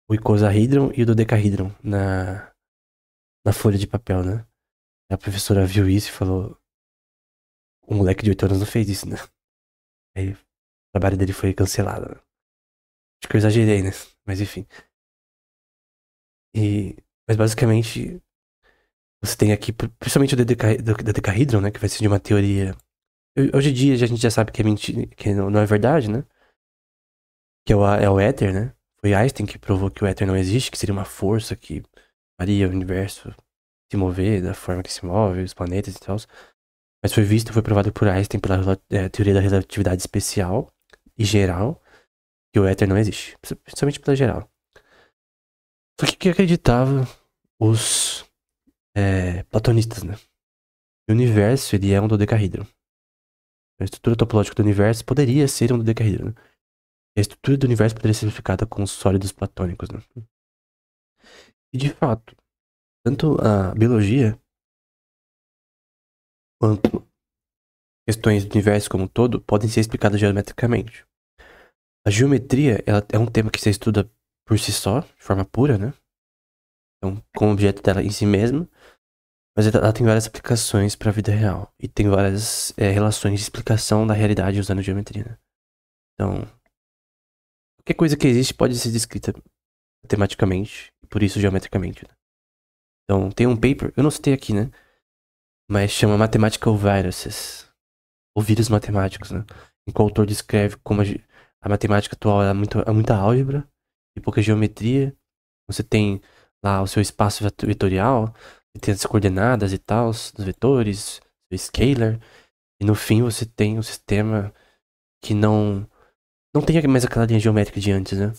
o icosahedron e o dodecahedron na folha de papel, né? A professora viu isso e falou: o moleque de 8 anos não fez isso, né? Aí o trabalho dele foi cancelado, né? Acho que eu exagerei, né? Mas enfim. Mas basicamente, você tem aqui, principalmente o dodecahedron, né? Que vai ser de uma teoria. Hoje em dia a gente já sabe que é mentira, que não é verdade, né? Que é o éter, né? Foi Einstein que provou que o éter não existe, que seria uma força que faria o universo se mover da forma que se move, os planetas e tal. Mas foi provado por Einstein pela teoria da relatividade especial e geral que o éter não existe, principalmente pela geral. Só que o que acreditava os platonistas, né? O universo, ele é um dodecahedron. A estrutura topológica do universo poderia ser um dodecahedron, né? A estrutura do universo poderia ser simplificada com os sólidos platônicos, né? E de fato, tanto a biologia quanto questões do universo como um todo podem ser explicadas geometricamente. A geometria, ela é um tema que se estuda por si só, de forma pura, né? Então, com o objeto dela em si mesma, mas ela tem várias aplicações para a vida real e tem várias relações de explicação da realidade usando geometria, né? Então, qualquer coisa que existe pode ser descrita matematicamente, por isso geometricamente, né? Então, tem um paper, eu não citei aqui, né? Mas chama Mathematical Viruses, ou vírus matemáticos, né? Em que o autor descreve como a matemática atual é muita álgebra e pouca geometria. Você tem lá o seu espaço vetorial, que tem as coordenadas e tal, os vetores, o scalar, e no fim você tem um sistema que não tem mais aquela linha geométrica de antes, né?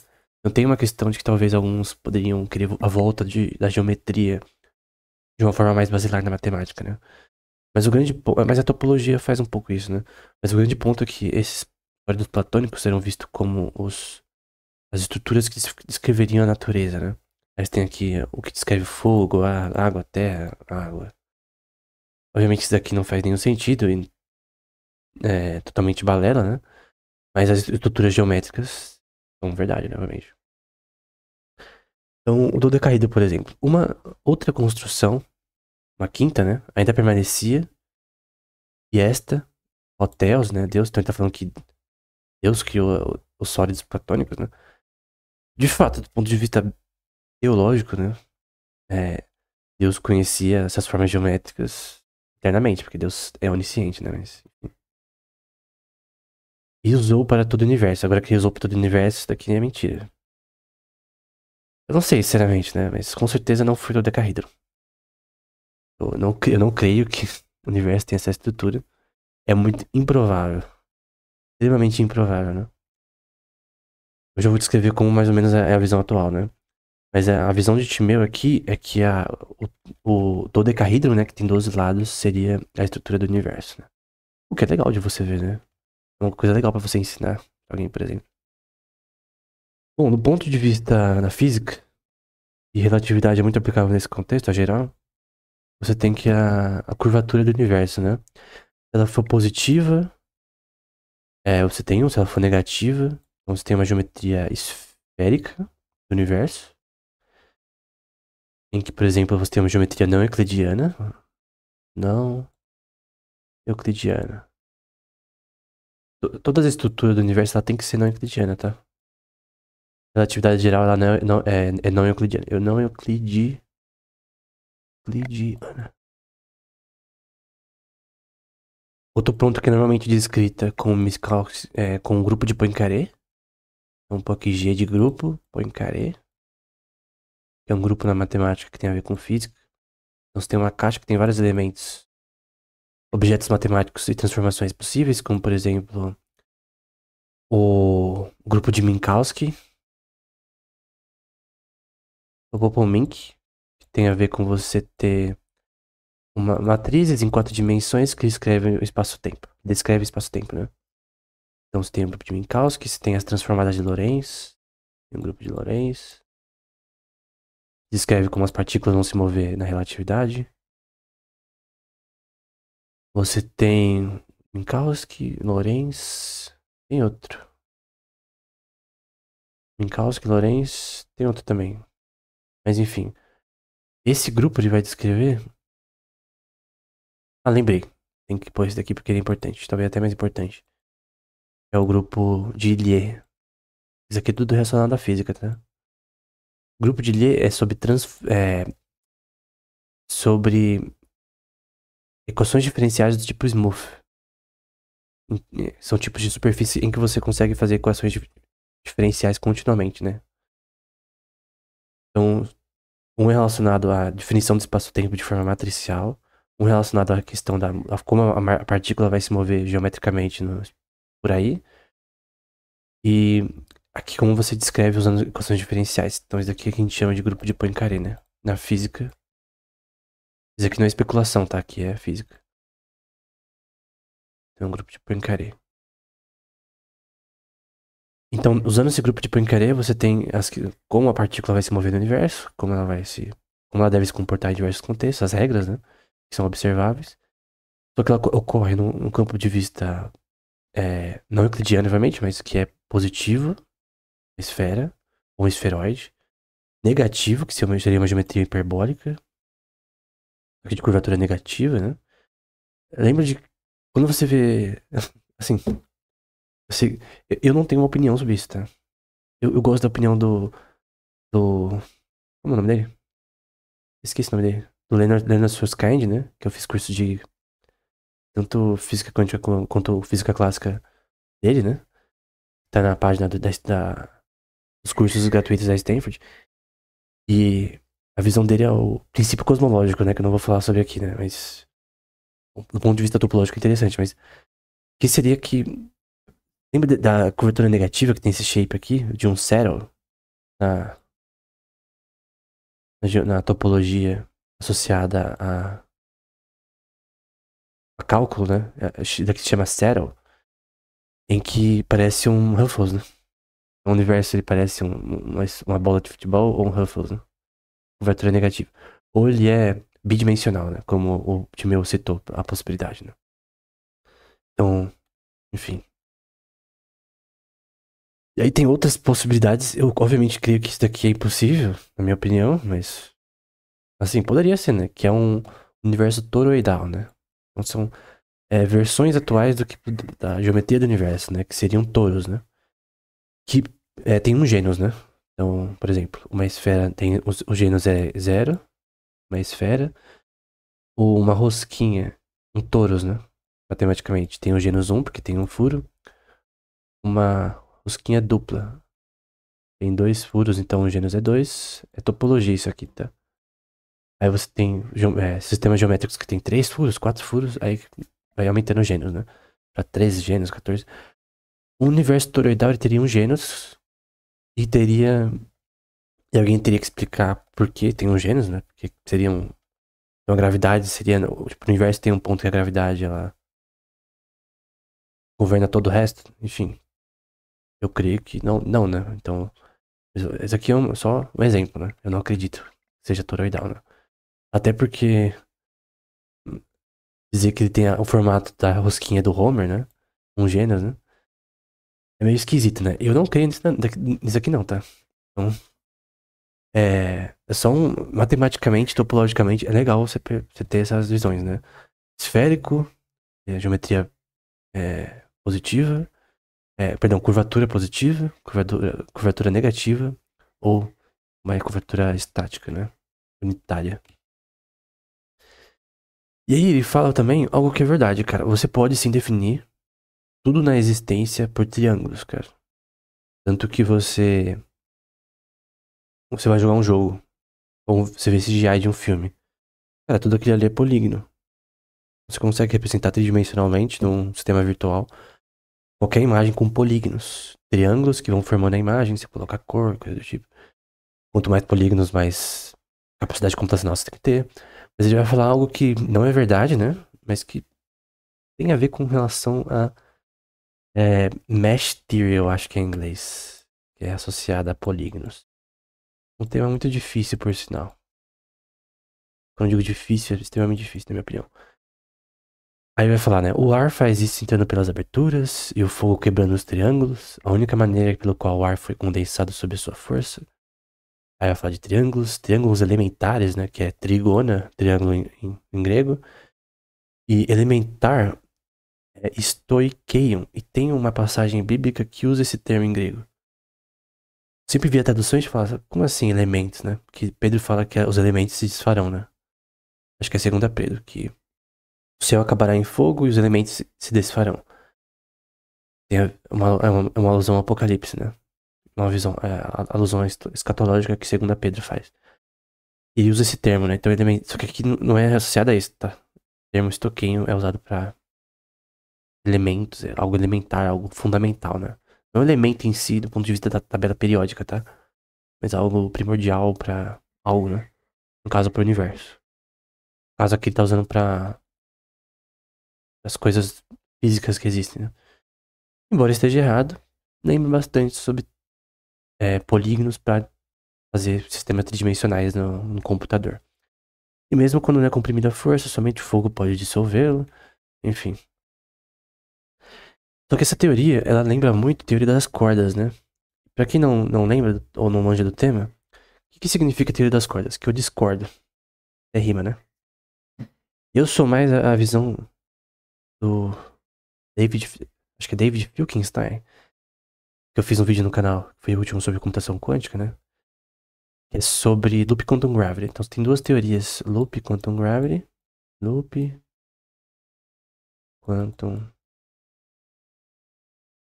Não tem uma questão de que talvez alguns poderiam querer a volta da geometria de uma forma mais basilar na matemática, né? Mas a topologia faz um pouco isso, né? Mas o grande ponto é que esses teóricos platônicos serão vistos como as estruturas que descreveriam a natureza, né? Mas tem aqui o que descreve fogo, a água, a terra, a água. Obviamente isso daqui não faz nenhum sentido e é totalmente balela, né? Mas as estruturas geométricas são verdade, né, obviamente. Então, o dodecaído, por exemplo. Uma outra construção, uma quinta, né? Ainda permanecia. E esta, ó Theos, né? Deus, então ele tá falando que Deus criou os sólidos platônicos, né? De fato, do ponto de vista teológico, né? É, Deus conhecia essas formas geométricas eternamente, porque Deus é onisciente, né? Mas, enfim. E usou para todo o universo. Agora que ele usou para todo o universo, isso daqui é mentira. Eu não sei, sinceramente, né? Mas com certeza não foi o Decahedron. Eu não creio que o universo tenha essa estrutura. É muito improvável. Extremamente improvável, né? Eu já vou descrever como mais ou menos é a visão atual, né? Mas a visão de Timeu aqui é que o dodecahedron, né, que tem 12 lados, seria a estrutura do universo, né? O que é legal de você ver, né? É uma coisa legal pra você ensinar alguém, por exemplo. Bom, do ponto de vista da física, e relatividade é muito aplicável nesse contexto, a geral, você tem que a curvatura do universo, né? Se ela for positiva, você tem um, se ela for negativa, então você tem uma geometria esférica do universo, em que, por exemplo, você tem uma geometria não euclidiana. Não euclidiana. Todas as estruturas do universo ela tem que ser não euclidiana, tá? Relatividade geral ela é não euclidiana. Eu não euclidiana. Outro ponto que é normalmente descrita com um grupo de Poincaré. Um pouco G de grupo, Poincaré. Que é um grupo na matemática que tem a ver com física. Então você tem uma caixa que tem vários elementos, objetos matemáticos e transformações possíveis, como por exemplo o grupo de Minkowski, o Popomink, que tem a ver com você ter uma matrizes em 4 dimensões que descreve o espaço-tempo. Descreve o espaço-tempo, né? Então você tem o grupo de Minkowski, você tem as transformadas de Lorentz, tem o grupo de Lorentz. Descreve como as partículas vão se mover na relatividade. Você tem Minkowski, Lorentz, tem outro. Minkowski, Lorentz, tem outro também. Mas enfim, esse grupo ele vai descrever. Ah, lembrei. Tem que pôr esse daqui porque ele é importante. Talvez até mais importante. É o grupo de Illier. Isso aqui é tudo relacionado à física, tá? O grupo de Lie é sobre equações diferenciais do tipo Smooth. São tipos de superfície em que você consegue fazer equações diferenciais continuamente, né? Então, um é relacionado à definição do espaço-tempo de forma matricial, um relacionado à questão a como a partícula vai se mover geometricamente por aí, e aqui como você descreve usando equações diferenciais. Então, isso daqui é que a gente chama de grupo de Poincaré, né? Na física. Isso aqui não é especulação, tá? Aqui é física. É um grupo de Poincaré. Então, usando esse grupo de Poincaré, você tem como a partícula vai se mover no universo, como ela deve se comportar em diversos contextos, as regras, né? Que são observáveis. Só que ela ocorre num campo de vista não euclidiano, obviamente, mas que é positivo, esfera, ou esferoide. Negativo, que seria uma geometria hiperbólica, de curvatura negativa, né? Lembra de quando você vê, assim, eu não tenho uma opinião sobre isso, tá? Eu gosto da opinião do, como é o nome dele? Esqueci o nome dele. Do Leonard Susskind, né? Que eu fiz curso de tanto física quântica quanto física clássica dele, né? Tá na página dos cursos gratuitos da Stanford. E A visão dele é o princípio cosmológico, né? Que eu não vou falar sobre aqui, né? Mas do ponto de vista topológico é interessante, mas que seria que lembra da cobertura negativa que tem esse shape aqui de um saddle na, na topologia associada a cálculo, né? Daqui se chama saddle, em que parece um Ruffles, né? O universo ele parece uma bola de futebol ou um Ruffles, né? Cobertura negativa. Ou ele é bidimensional, né? Como o Timeu citou a possibilidade, né? Então, enfim. E aí tem outras possibilidades. Eu obviamente creio que isso daqui é impossível, na minha opinião, mas assim, poderia ser, né? Que é um universo toroidal, né? Então são versões atuais da geometria do universo, né? Que seriam toros, né? Que tem um gênus, né? Então, por exemplo, uma esfera tem. O gênus é zero, uma esfera. Ou uma rosquinha, um toros, né? Matematicamente. Tem o gênus um porque tem um furo. Uma rosquinha dupla. Tem dois furos, então o gênus é 2. É topologia isso aqui, tá? Aí você tem sistemas geométricos que tem 3 furos, 4 furos, aí vai aumentando o gênus, né? Pra 13 gênus, 14. O universo toroidal ele teria um gênus e teria. E alguém teria que explicar por que tem um gênus, né? Porque seria um. Então a gravidade seria. Tipo, o universo tem um ponto que a gravidade ela governa todo o resto. Enfim, eu creio que não, não, né? Então, esse aqui é só um exemplo, né? Eu não acredito que seja toroidal, né? Até porque dizer que ele tem o formato da rosquinha do Homer, né? Um gênero, né? É meio esquisito, né? Eu não creio nisso aqui não, tá? Então, é só matematicamente, topologicamente, é legal você ter essas visões, né? Esférico, geometria positiva, perdão, curvatura positiva, curvatura negativa, ou uma curvatura estática, né? Unitária. E aí ele fala também algo que é verdade, cara. Você pode sim definir tudo na existência por triângulos, cara. Tanto que você vai jogar um jogo, ou você vê CGI de um filme. Cara, tudo aquilo ali é polígono. Você consegue representar tridimensionalmente num sistema virtual qualquer imagem com polígonos. Triângulos que vão formando a imagem, você coloca cor, coisa do tipo. Quanto mais polígonos, mais capacidade computacional você tem que ter. Mas ele vai falar algo que não é verdade, né? Mas que tem a ver com relação a mesh theory, eu acho que é em inglês. Que é associada a polígonos. Um tema muito difícil, por sinal. Quando eu digo difícil, é extremamente difícil, na minha opinião. Aí vai falar, né? O ar faz isso entrando pelas aberturas e o fogo quebrando os triângulos. A única maneira pelo qual o ar foi condensado sob a sua força. Aí vai falar de triângulos, triângulos elementares, né? Que é trigona, triângulo em grego. E elementar é stoikeion. E tem uma passagem bíblica que usa esse termo em grego. Sempre vi a tradução e fala, como assim elementos, né? Que Pedro fala que os elementos se desfarão, né? Acho que é 2 Pedro, que o céu acabará em fogo e os elementos se desfarão. Tem uma alusão ao Apocalipse, né? Uma visão, a alusão escatológica que 2 Pedro faz. Ele usa esse termo, né? Então, só que aqui não é associado a isso, tá? O termo estoquinho é usado pra elementos, algo elementar, algo fundamental, né? Não é um elemento em si, do ponto de vista da tabela periódica, tá? Mas algo primordial pra algo, né? No caso, pro universo. No caso aqui, ele tá usando pra as coisas físicas que existem, né? Embora esteja errado, lembra bastante sobre polígonos para fazer sistemas tridimensionais no computador. E mesmo quando não é comprimida a força, somente o fogo pode dissolvê-lo, enfim. Só que essa teoria, ela lembra muito a teoria das cordas, né? Pra quem não lembra ou não manja do tema, o que significa a teoria das cordas? Que eu discordo. É rima, né? Eu sou mais a visão do David, acho que é David Finkelstein, que eu fiz um vídeo no canal, que foi o último sobre computação quântica, né? Que é sobre Loop Quantum Gravity. Então tem duas teorias, Loop Quantum Gravity, Loop Quantum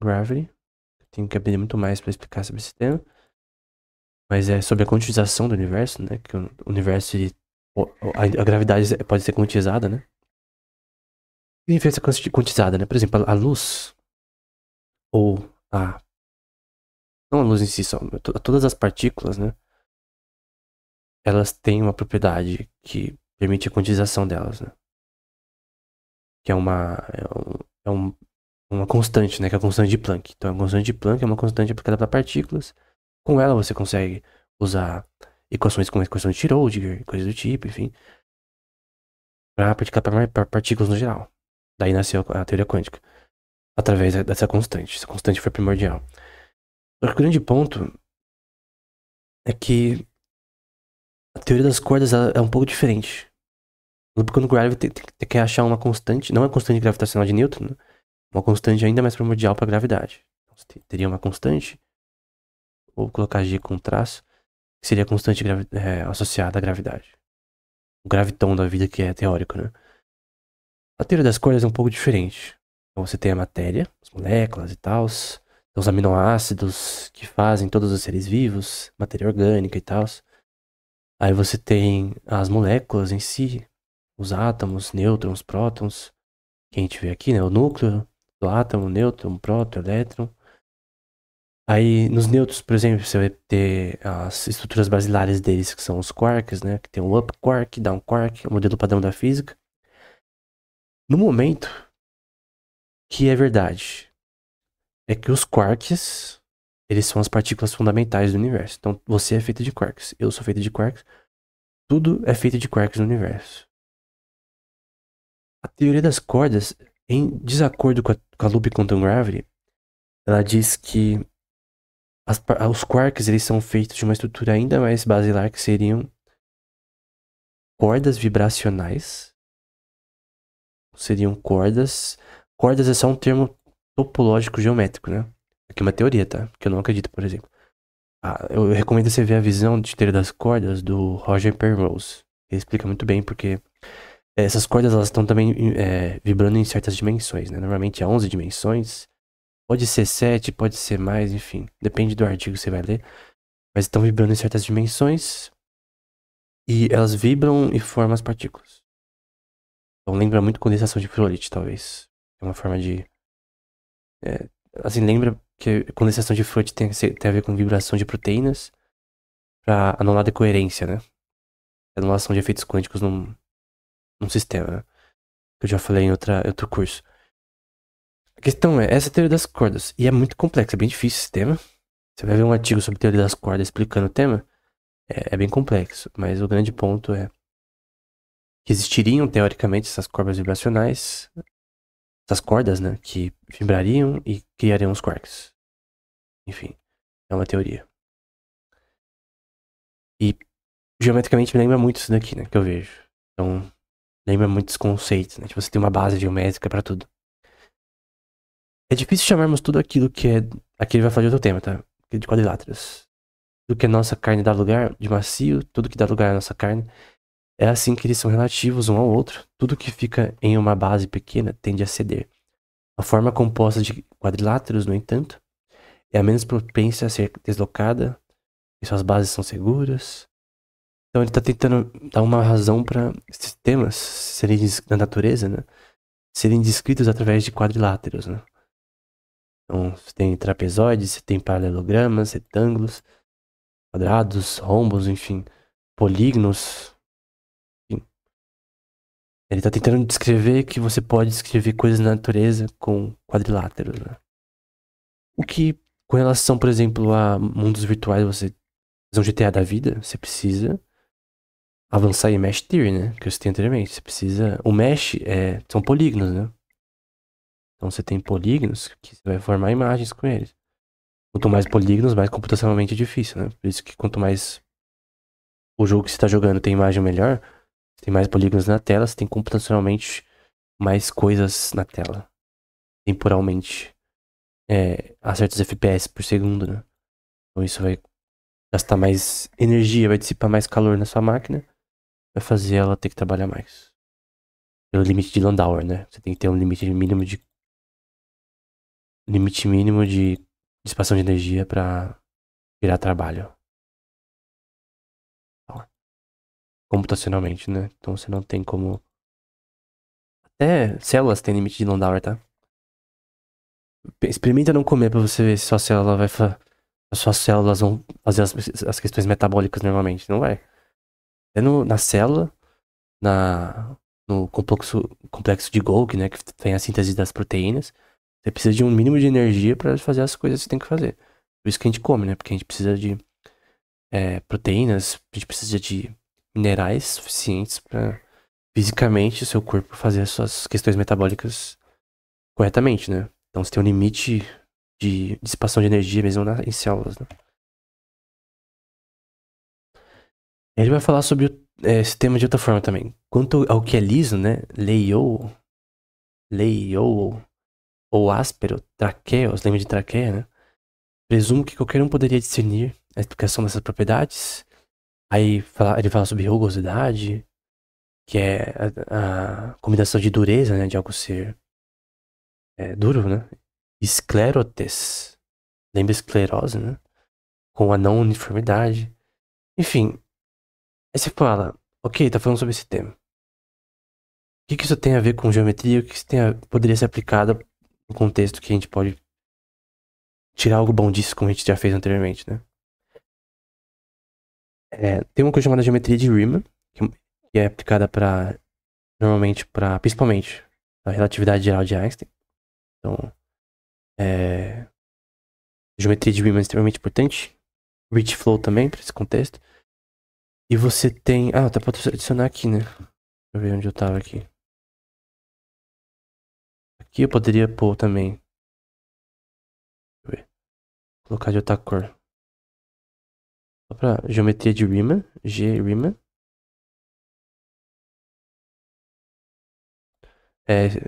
Gravity. Tenho que aprender muito mais para explicar sobre esse tema. mas é sobre a quantização do universo, né? Que o universo, a gravidade pode ser quantizada, né? O que significa ser quantizada, né? Por exemplo, a luz, ou a... Não a luz em si, só, todas as partículas, né? Elas têm uma propriedade que permite a quantização delas, né? Que uma constante, né? Que é a constante de Planck. Então, a constante de Planck é uma constante aplicada para partículas. Com ela, você consegue usar equações como a equação de Schrödinger, coisas do tipo, enfim, para aplicar para partículas no geral. Daí nasceu a teoria quântica, através dessa constante. Essa constante foi primordial. O grande ponto é que a teoria das cordas é um pouco diferente. Quando o Gravity tem que achar uma constante, não é a constante gravitacional de Newton, né? Uma constante ainda mais primordial para a gravidade. Então, você teria uma constante, ou colocar G com traço, que seria a constante associada à gravidade. O graviton da vida que é teórico, né? A teoria das cordas é um pouco diferente. Então você tem a matéria, as moléculas e tal, os aminoácidos que fazem todos os seres vivos, matéria orgânica e tal. Aí você tem as moléculas em si, os átomos, nêutrons, prótons, que a gente vê aqui, né? O núcleo do átomo, nêutron, próton, elétron. Aí nos nêutrons, por exemplo, você vai ter as estruturas basilares deles, que são os quarks, né? Que tem o up quark, down quark, o modelo padrão da física. No momento que é verdade, é que os quarks, eles são as partículas fundamentais do universo. Então, você é feito de quarks, eu sou feito de quarks, tudo é feito de quarks no universo. A teoria das cordas, em desacordo com a loop quantum gravity, ela diz que os quarks, eles são feitos de uma estrutura ainda mais basilar, que seriam cordas vibracionais. Seriam cordas. Cordas é só um termo topológico geométrico, né? Aqui é uma teoria, tá? Que eu não acredito, por exemplo. Eu recomendo você ver a visão de teoria das cordas do Roger Penrose. Ele explica muito bem porque essas cordas elas estão também vibrando em certas dimensões, né? Normalmente é 11 dimensões. Pode ser 7, pode ser mais, enfim. Depende do artigo que você vai ler. Mas estão vibrando em certas dimensões. E elas vibram e formam as partículas. Então lembra muito condensação de Froelich, talvez. É uma forma de... assim, lembra que condensação de Froelich tem a ver com vibração de proteínas para anular a decoerência, né? Anulação de efeitos quânticos num sistema, né? Que eu já falei em outro curso. A questão é, essa teoria das cordas, e é muito complexo, é bem difícil esse tema. Você vai ver um artigo sobre teoria das cordas explicando o tema, é bem complexo, mas o grande ponto é que existiriam, teoricamente, essas cordas vibracionais, essas cordas, né, que vibrariam e criariam os quarks. Enfim, é uma teoria. E, geometricamente, me lembra muito isso daqui, né, que eu vejo. Então, lembra muitos conceitos, né, tipo, você tem uma base geométrica pra tudo. É difícil chamarmos tudo aquilo que é... Aqui ele vai falar de outro tema, tá? De quadriláteros. Tudo que a nossa carne dá lugar de macio, tudo que dá lugar à nossa carne. É assim que eles são relativos um ao outro. Tudo que fica em uma base pequena tende a ceder. A forma composta de quadriláteros, no entanto, é a menos propensa a ser deslocada e suas bases são seguras. Então ele está tentando dar uma razão para esses temas serem da natureza, né? Serem descritos através de quadriláteros, né? Então você tem trapezoides, você tem paralelogramas, retângulos, quadrados, rombos, enfim, polígonos. Ele tá tentando descrever que você pode descrever coisas na natureza com quadriláteros, né? O que, com relação, por exemplo, a mundos virtuais, você fazer um GTA da vida, você precisa avançar em Mesh Theory, né? Que eu citei anteriormente. Você precisa... O Mesh são polígonos, né? Então você tem polígonos que você vai formar imagens com eles. Quanto mais polígonos, mais computacionalmente é difícil, né? Por isso que quanto mais o jogo que você tá jogando tem imagem melhor, você tem mais polígonos na tela, você tem computacionalmente mais coisas na tela. Temporalmente. A certos FPS por segundo, né? Então isso vai gastar mais energia, vai dissipar mais calor na sua máquina, vai fazer ela ter que trabalhar mais. Pelo limite de Landauer, né? Você tem que ter um limite mínimo de dissipação de energia para virar trabalho. computacionalmente, né? Então você não tem como. Até células têm limite de Landauer, tá? Experimenta não comer pra você ver se sua célula vai. As suas células vão fazer as questões metabólicas normalmente. Não vai. É na célula, no complexo de Golgi, né? Que tem a síntese das proteínas. Você precisa de um mínimo de energia pra fazer as coisas que você tem que fazer. Por isso que a gente come, né? Porque a gente precisa de proteínas, a gente precisa de minerais suficientes pra fisicamente o seu corpo fazer as suas questões metabólicas corretamente, né? Então você tem um limite de dissipação de energia mesmo em células, né? Ele vai falar sobre esse tema de outra forma também. Quanto ao que é liso, né? Leiou ou áspero, traqueos, lembra de traqueia, né? Presumo que qualquer um poderia discernir a explicação dessas propriedades. Aí ele fala sobre rugosidade, que é a combinação de dureza, né? De algo ser duro, né? Esclerotes, lembra esclerose, né? Com a não uniformidade. Enfim, aí você fala, ok, tá falando sobre esse tema. O que isso tem a ver com geometria? O que isso poderia ser aplicado no contexto que a gente pode tirar algo bom disso, como a gente já fez anteriormente, né? Tem uma coisa chamada geometria de Riemann, que é aplicada normalmente principalmente, a relatividade geral de Einstein. Então, geometria de Riemann é extremamente importante. Rich flow também, para esse contexto. E você tem... Ah, tá pra adicionar aqui, né? Deixa eu ver onde eu tava aqui. Aqui eu poderia pôr também. Deixa eu ver. Colocar de outra cor. Só pra geometria de Riemann. Riemann.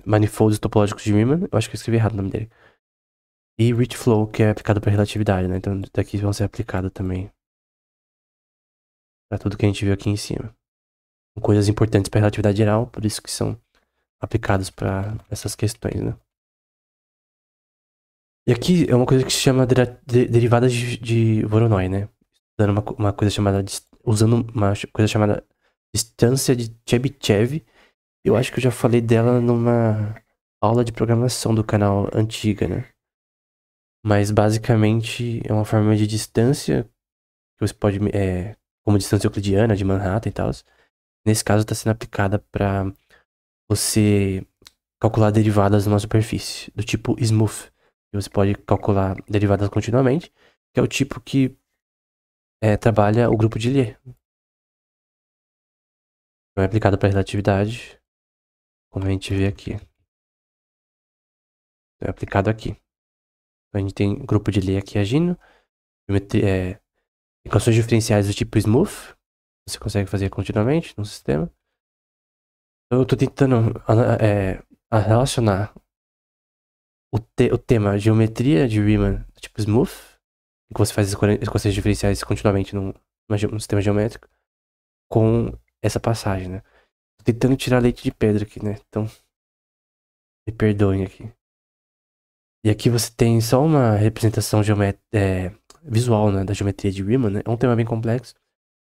Manifolds topológicos de Riemann. Eu acho que eu escrevi errado o nome dele. E Rich flow, que é aplicado pra relatividade, né? Então daqui vão ser aplicados também pra tudo que a gente viu aqui em cima. Coisas importantes pra relatividade geral, por isso que são aplicados pra essas questões, né? E aqui é uma coisa que se chama derivadas de Voronoi, né? Usando uma coisa chamada distância de Chebyshev. Eu acho que eu já falei dela numa aula de programação do canal antiga, né? Mas basicamente é uma forma de distância que você pode, como distância euclidiana de Manhattan e tal. Nesse caso está sendo aplicada para você calcular derivadas numa superfície, do tipo smooth. E você pode calcular derivadas continuamente, que é o tipo que trabalha o grupo de Lie. Então é aplicado para relatividade, como a gente vê aqui. Então é aplicado aqui. Então a gente tem grupo de Lie aqui agindo, equações diferenciais do tipo smooth, você consegue fazer continuamente no sistema. Então eu estou tentando relacionar o tema geometria de Riemann, tipo smooth, que você faz as equações diferenciais continuamente num sistema geométrico, com essa passagem, né? Tô tentando tirar leite de pedra aqui, né? Então, me perdoem aqui. E aqui você tem só uma representação visual, né, da geometria de Riemann, né? É um tema bem complexo,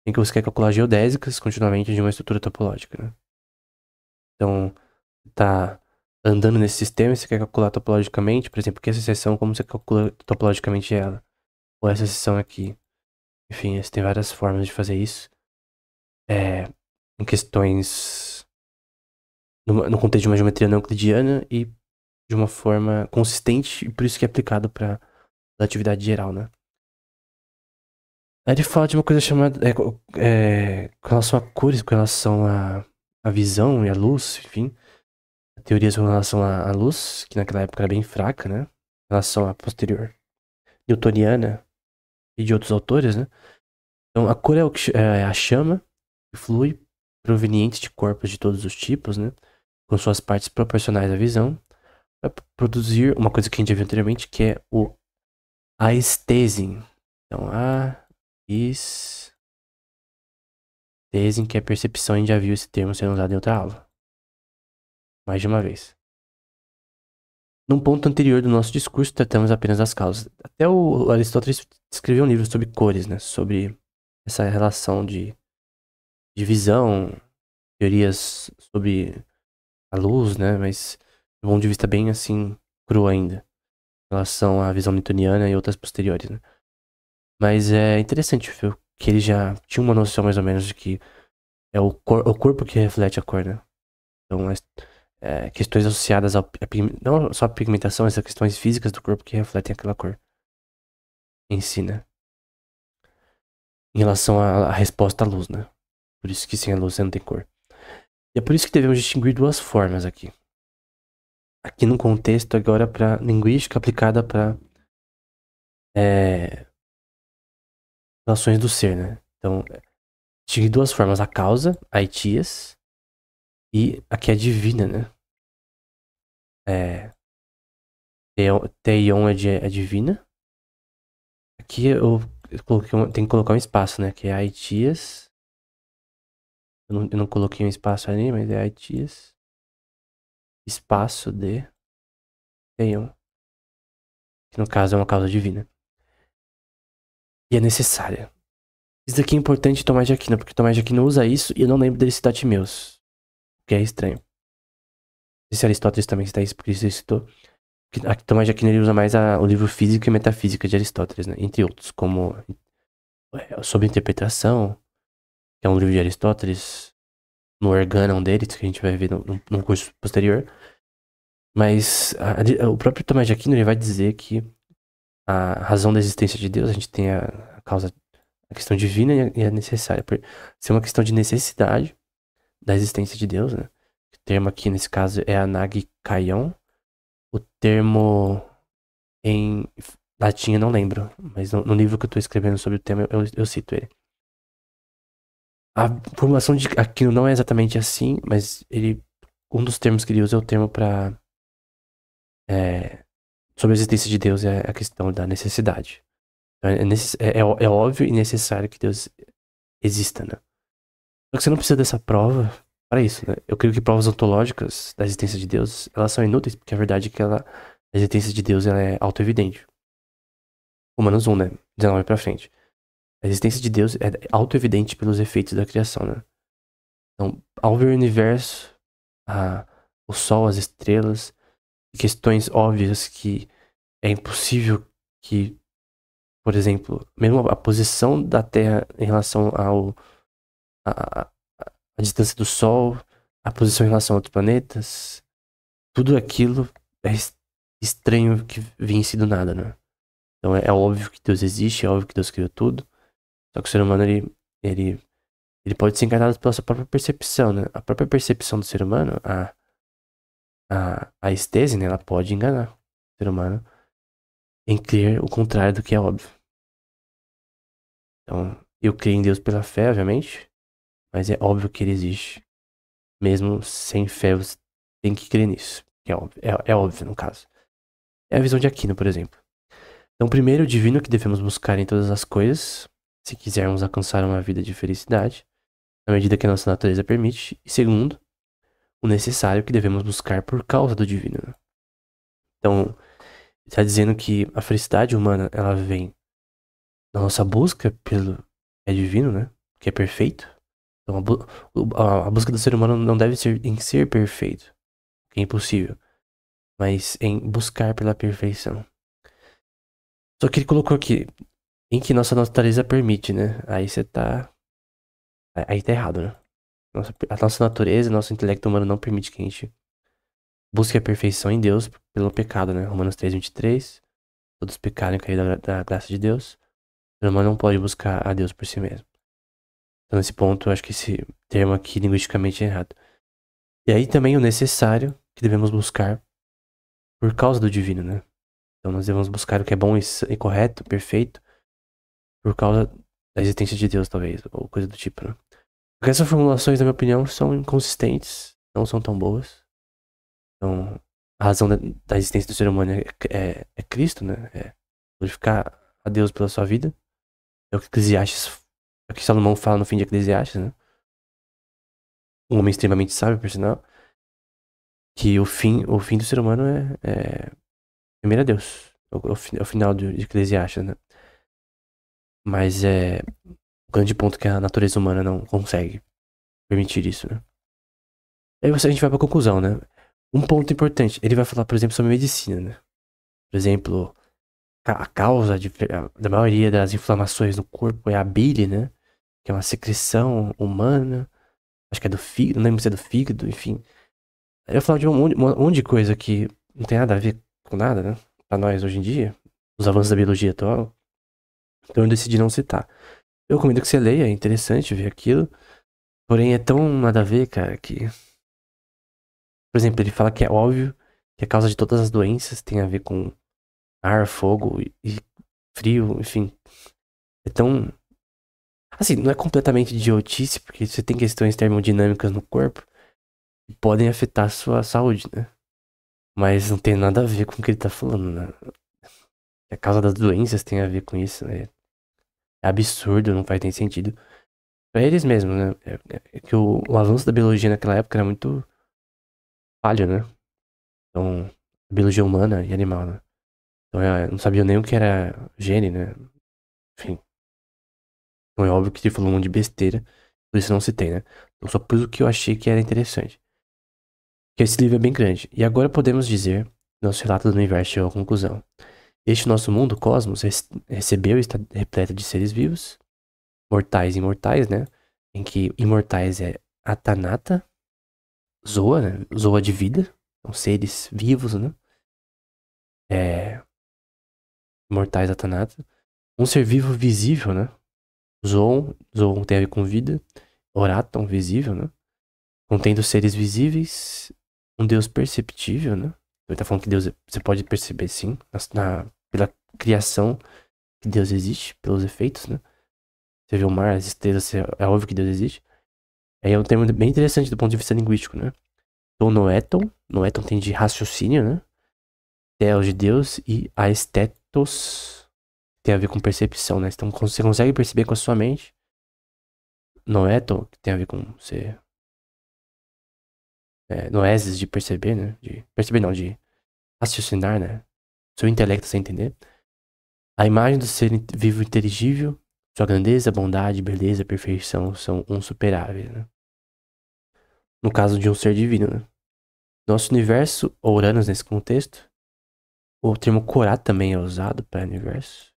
em que você quer calcular geodésicas continuamente de uma estrutura topológica, né? Então, tá andando nesse sistema e você quer calcular topologicamente, por exemplo, que essa seção, como você calcula topologicamente ela? Ou essa seção aqui. Enfim, você tem várias formas de fazer isso. Em questões no contexto de uma geometria não euclidiana e de uma forma consistente, e por isso que é aplicado para relatividade geral, né? Aí ele fala de uma coisa chamada com relação a cores, com relação à visão e à luz, enfim. Teorias com relação à luz, que naquela época era bem fraca, né? Em relação à posterior newtoniana e de outros autores, né? Então a cor é a chama que flui proveniente de corpos de todos os tipos, né? Com suas partes proporcionais à visão, para produzir uma coisa que a gente já viu anteriormente, que é o aesthesin. Então, aesthesin, que é percepção, a gente já viu esse termo sendo usado em outra aula. Mais de uma vez. Num ponto anterior do nosso discurso, tratamos apenas das causas. Até o Aristóteles escreveu um livro sobre cores, né? Sobre essa relação de de visão, teorias sobre a luz, né? Mas de um ponto de vista bem assim, cru ainda, em relação à visão newtoniana e outras posteriores, né? Mas é interessante ver que ele já tinha uma noção mais ou menos de que é o corpo que reflete a cor, né? Então, questões associadas não só a pigmentação, mas as questões físicas do corpo que refletem aquela cor em si, né? Em relação à resposta à luz, né? Por isso que sem a luz você não tem cor. E é por isso que devemos distinguir duas formas aqui. Aqui no contexto agora para linguística aplicada para relações do ser, né? Então, distinguir duas formas, a causa, aitias, e a que é divina, né? Teion é divina. Aqui eu coloquei tem que colocar um espaço, né? Que é aitias. Eu não coloquei um espaço ali, mas é aitias. Espaço de Teion. Que no caso é uma causa divina. E é necessária. Isso daqui é importante Tomás de Aquino, porque Tomás de Aquino usa isso e eu não lembro dele citar Timeus. O que é estranho. Se Aristóteles também cita isso, porque ele citou. Aqui Tomás de Aquino ele usa mais o livro Física e Metafísica de Aristóteles, né? Entre outros, como Sobre Interpretação, que é um livro de Aristóteles, no Organon dele, que a gente vai ver num curso posterior. Mas o próprio Tomás de Aquino ele vai dizer que a razão da existência de Deus, a gente tem a causa, a questão divina e a necessária. Por ser uma questão de necessidade da existência de Deus, né? O termo aqui nesse caso é anagikaion. O termo em latim eu não lembro, mas no livro que eu tô escrevendo sobre o tema eu cito ele. A formulação de Aquino não é exatamente assim, mas um dos termos que ele usa é o termo para sobre a existência de Deus é a questão da necessidade. Então, é óbvio e necessário que Deus exista, né? Só que você não precisa dessa prova para isso, né? Eu creio que provas ontológicas da existência de Deus, elas são inúteis, porque a verdade é que a existência de Deus ela é auto-evidente. Romanos 1, né? 19 pra frente. A existência de Deus é auto-evidente pelos efeitos da criação, né? Então, ao ver o universo, o sol, as estrelas, questões óbvias que é impossível que, por exemplo, mesmo a posição da Terra em relação a, a, a distância do Sol, a posição em relação a outros planetas, tudo aquilo é estranho que vinha do nada, né? Então é óbvio que Deus existe, é óbvio que Deus criou tudo, só que o ser humano, ele pode ser enganado pela sua própria percepção, né? A própria percepção do ser humano, a estese, né? Ela pode enganar o ser humano em crer o contrário do que é óbvio. Então, eu creio em Deus pela fé, obviamente, mas é óbvio que ele existe. Mesmo sem fé, você tem que crer nisso. É óbvio, no caso. É a visão de Aquino, por exemplo. Então, primeiro, o divino que devemos buscar em todas as coisas, se quisermos alcançar uma vida de felicidade, na medida que a nossa natureza permite. E segundo, o necessário que devemos buscar por causa do divino. Então, está dizendo que a felicidade humana, ela vem da nossa busca pelo que é divino, né? Que é perfeito. Então, a busca do ser humano não deve ser em ser perfeito, que é impossível, mas em buscar pela perfeição. Só que ele colocou aqui, em que nossa natureza permite, né? Aí você tá. Aí tá errado, né? A nossa natureza, nosso intelecto humano não permite que a gente busque a perfeição em Deus pelo pecado, né? Romanos 3:23. Todos pecaram e caíram da graça de Deus. O ser humano não pode buscar a Deus por si mesmo. Então, nesse ponto, eu acho que esse termo aqui linguisticamente é errado. E aí também o necessário que devemos buscar por causa do divino, né? Então nós devemos buscar o que é bom e correto, perfeito, por causa da existência de Deus, talvez, ou coisa do tipo, né? Porque essas formulações, na minha opinião, são inconsistentes, não são tão boas. Então, a razão da existência do ser humano é Cristo, né? É glorificar a Deus pela sua vida. É o que Eclesiastes, é o que Salomão fala no fim de Eclesiastes, né? Um homem extremamente sábio, por sinal. Que o fim do ser humano primeiro é Deus. É o final de Eclesiastes, né? Mas o grande ponto que a natureza humana não consegue. permitir isso, né? Aí a gente vai pra conclusão, né? Um ponto importante, ele vai falar, por exemplo, sobre medicina, né? Por exemplo, a causa da maioria das inflamações no corpo é a bile, né? Que é uma secreção humana. Acho que é do fígado, não lembro se é do fígado, enfim. Aí eu falo de um monte de coisa que não tem nada a ver com nada, né? Pra nós hoje em dia, os avanços da biologia atual. Então eu decidi não citar. Eu recomendo que você leia, é interessante ver aquilo. Porém, é tão nada a ver, cara, que. Por exemplo, ele fala que é óbvio que a causa de todas as doenças tem a ver com ar, fogo e frio, enfim. É tão. Assim, não é completamente idiotice, porque você tem questões termodinâmicas no corpo que podem afetar a sua saúde, né? Mas não tem nada a ver com o que ele tá falando, né? A causa das doenças tem a ver com isso, né? É absurdo, não faz nem sentido. Pra eles mesmos, né? É que o avanço da biologia naquela época era muito falho, né? Então, biologia humana e animal, né? Então, eu não sabia nem o que era gene, né? Enfim, então é óbvio que ele falou um monte de besteira, por isso eu não citei, né? Eu só pus o que eu achei que era interessante. Que esse livro é bem grande. E agora podemos dizer, nosso relato do universo chegou à conclusão. Este nosso mundo, o cosmos, recebeu e está repleto de seres vivos, mortais e imortais, né? Em que imortais é Atanata, Zoa, né? Zoa de vida, são seres vivos, né? É, mortais Atanata. Um ser vivo visível, né? Zoon tem a ver com vida. Oraton, visível, né? Contendo seres visíveis, um Deus perceptível, né? Ele tá falando que Deus, você pode perceber sim, pela criação que Deus existe, pelos efeitos, né? Você vê o mar, as estrelas, é óbvio que Deus existe. Aí é um termo bem interessante do ponto de vista linguístico, né? Então, Noeton tem de raciocínio, né? Theos de Deus e aesthetos tem a ver com percepção, né? Então você consegue perceber com a sua mente. Noeton, que tem a ver com você. Noesis de perceber, né? De perceber não, de raciocinar, né? Seu intelecto sem entender. A imagem do ser vivo inteligível, sua grandeza, bondade, beleza, perfeição são insuperáveis, né? No caso de um ser divino, né? Nosso universo, ou Uranus nesse contexto, o termo Korá também é usado para universo.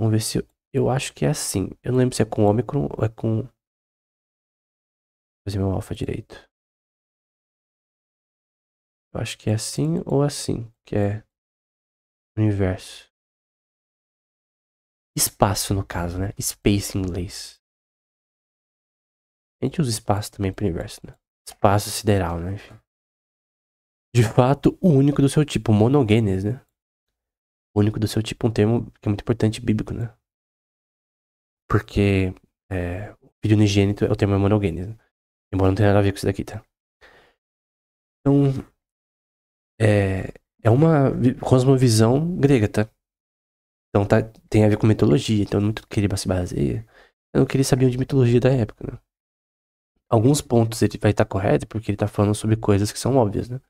Vamos ver se eu acho que é assim. Eu não lembro se é com ômicron ou é com. Vou fazer meu alfa direito. Eu acho que é assim ou assim, que é universo. Espaço, no caso, né? Space em inglês. A gente usa espaço também para universo, né? Espaço sideral, né? Enfim. De fato, o único do seu tipo, monogenes, né? O único do seu tipo, um termo que é muito importante bíblico, né? Porque o filho unigênito é o termo monogenes, né? Embora não tenha nada a ver com isso daqui, tá? Então, é uma cosmovisão grega, tá? Então tem a ver com mitologia, então muito que ele se baseia. Eu não queria saber de mitologia da época, né? Alguns pontos ele vai estar correto porque ele tá falando sobre coisas que são óbvias, né?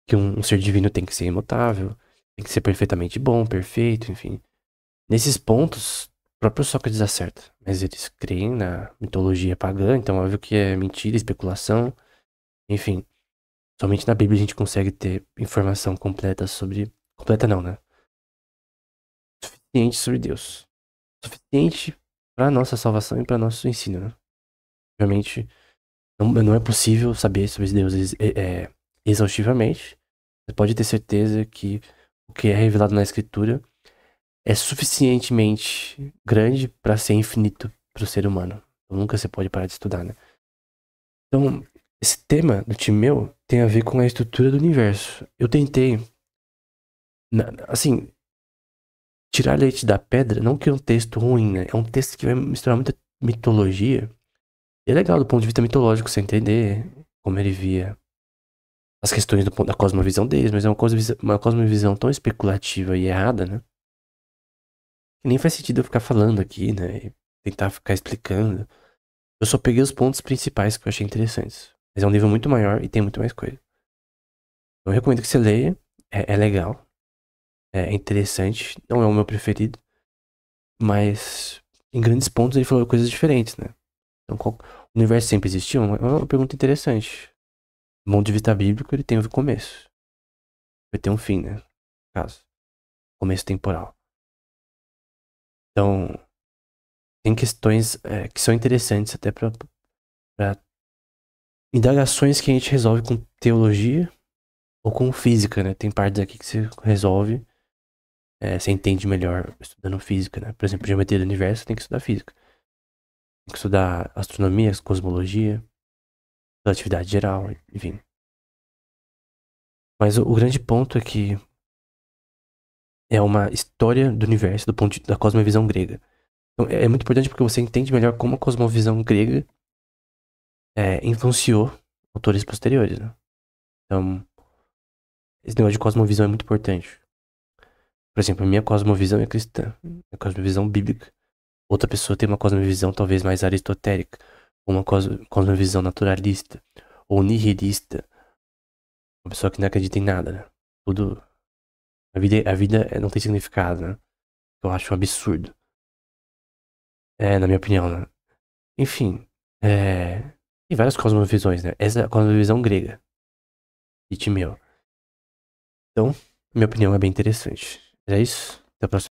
Que um ser divino tem que ser imutável, tem que ser perfeitamente bom, perfeito, enfim. Nesses pontos, o próprio Sócrates acerta, mas eles creem na mitologia pagã, então óbvio que é mentira, especulação, enfim. Somente na Bíblia a gente consegue ter informação completa sobre. Completa não, né? Suficiente sobre Deus. Suficiente para nossa salvação e para nosso ensino, né? Obviamente, não é possível saber sobre Deus exaustivamente. Você pode ter certeza que o que é revelado na Escritura é suficientemente grande para ser infinito para o ser humano. Então, nunca você pode parar de estudar, né? Então, esse tema do time meu tem a ver com a estrutura do universo. Eu tentei, assim, tirar leite da pedra, não que é um texto ruim, né? É um texto que vai misturar muita mitologia. E é legal do ponto de vista mitológico você entender como ele via as questões do ponto da cosmovisão deles, mas é uma cosmovisão tão especulativa e errada, né? Que nem faz sentido eu ficar falando aqui, né? E tentar ficar explicando. Eu só peguei os pontos principais que eu achei interessantes. Mas é um livro muito maior e tem muito mais coisa. Eu recomendo que você leia. É legal. É interessante. Não é o meu preferido. Mas em grandes pontos ele falou coisas diferentes, né? Então O universo sempre existiu? É uma pergunta interessante. Do ponto de vista bíblico, ele tem um começo. Vai ter um fim, né? No caso, começo temporal. Então, tem questões que são interessantes até pra indagações que a gente resolve com teologia ou com física, né? Tem partes aqui que você resolve, você entende melhor estudando física, né? Por exemplo, geometria do universo, tem que estudar física. Tem que estudar astronomia, cosmologia, relatividade geral, enfim. Mas o grande ponto é que é uma história do universo do ponto da cosmovisão grega. Então, é muito importante porque você entende melhor como a cosmovisão grega influenciou autores posteriores, né? Então, esse negócio de cosmovisão é muito importante. Por exemplo, a minha cosmovisão é cristã, a cosmovisão bíblica. Outra pessoa tem uma cosmovisão talvez mais aristotélica, ou uma cosmovisão naturalista, ou nihilista. Uma pessoa que não acredita em nada, né? Tudo. A vida não tem significado, né? Eu acho um absurdo. Na minha opinião, né? Enfim, tem várias cosmovisões, né? Essa é a cosmovisão grega. E meu. Então, minha opinião é bem interessante. É isso. Até a próxima.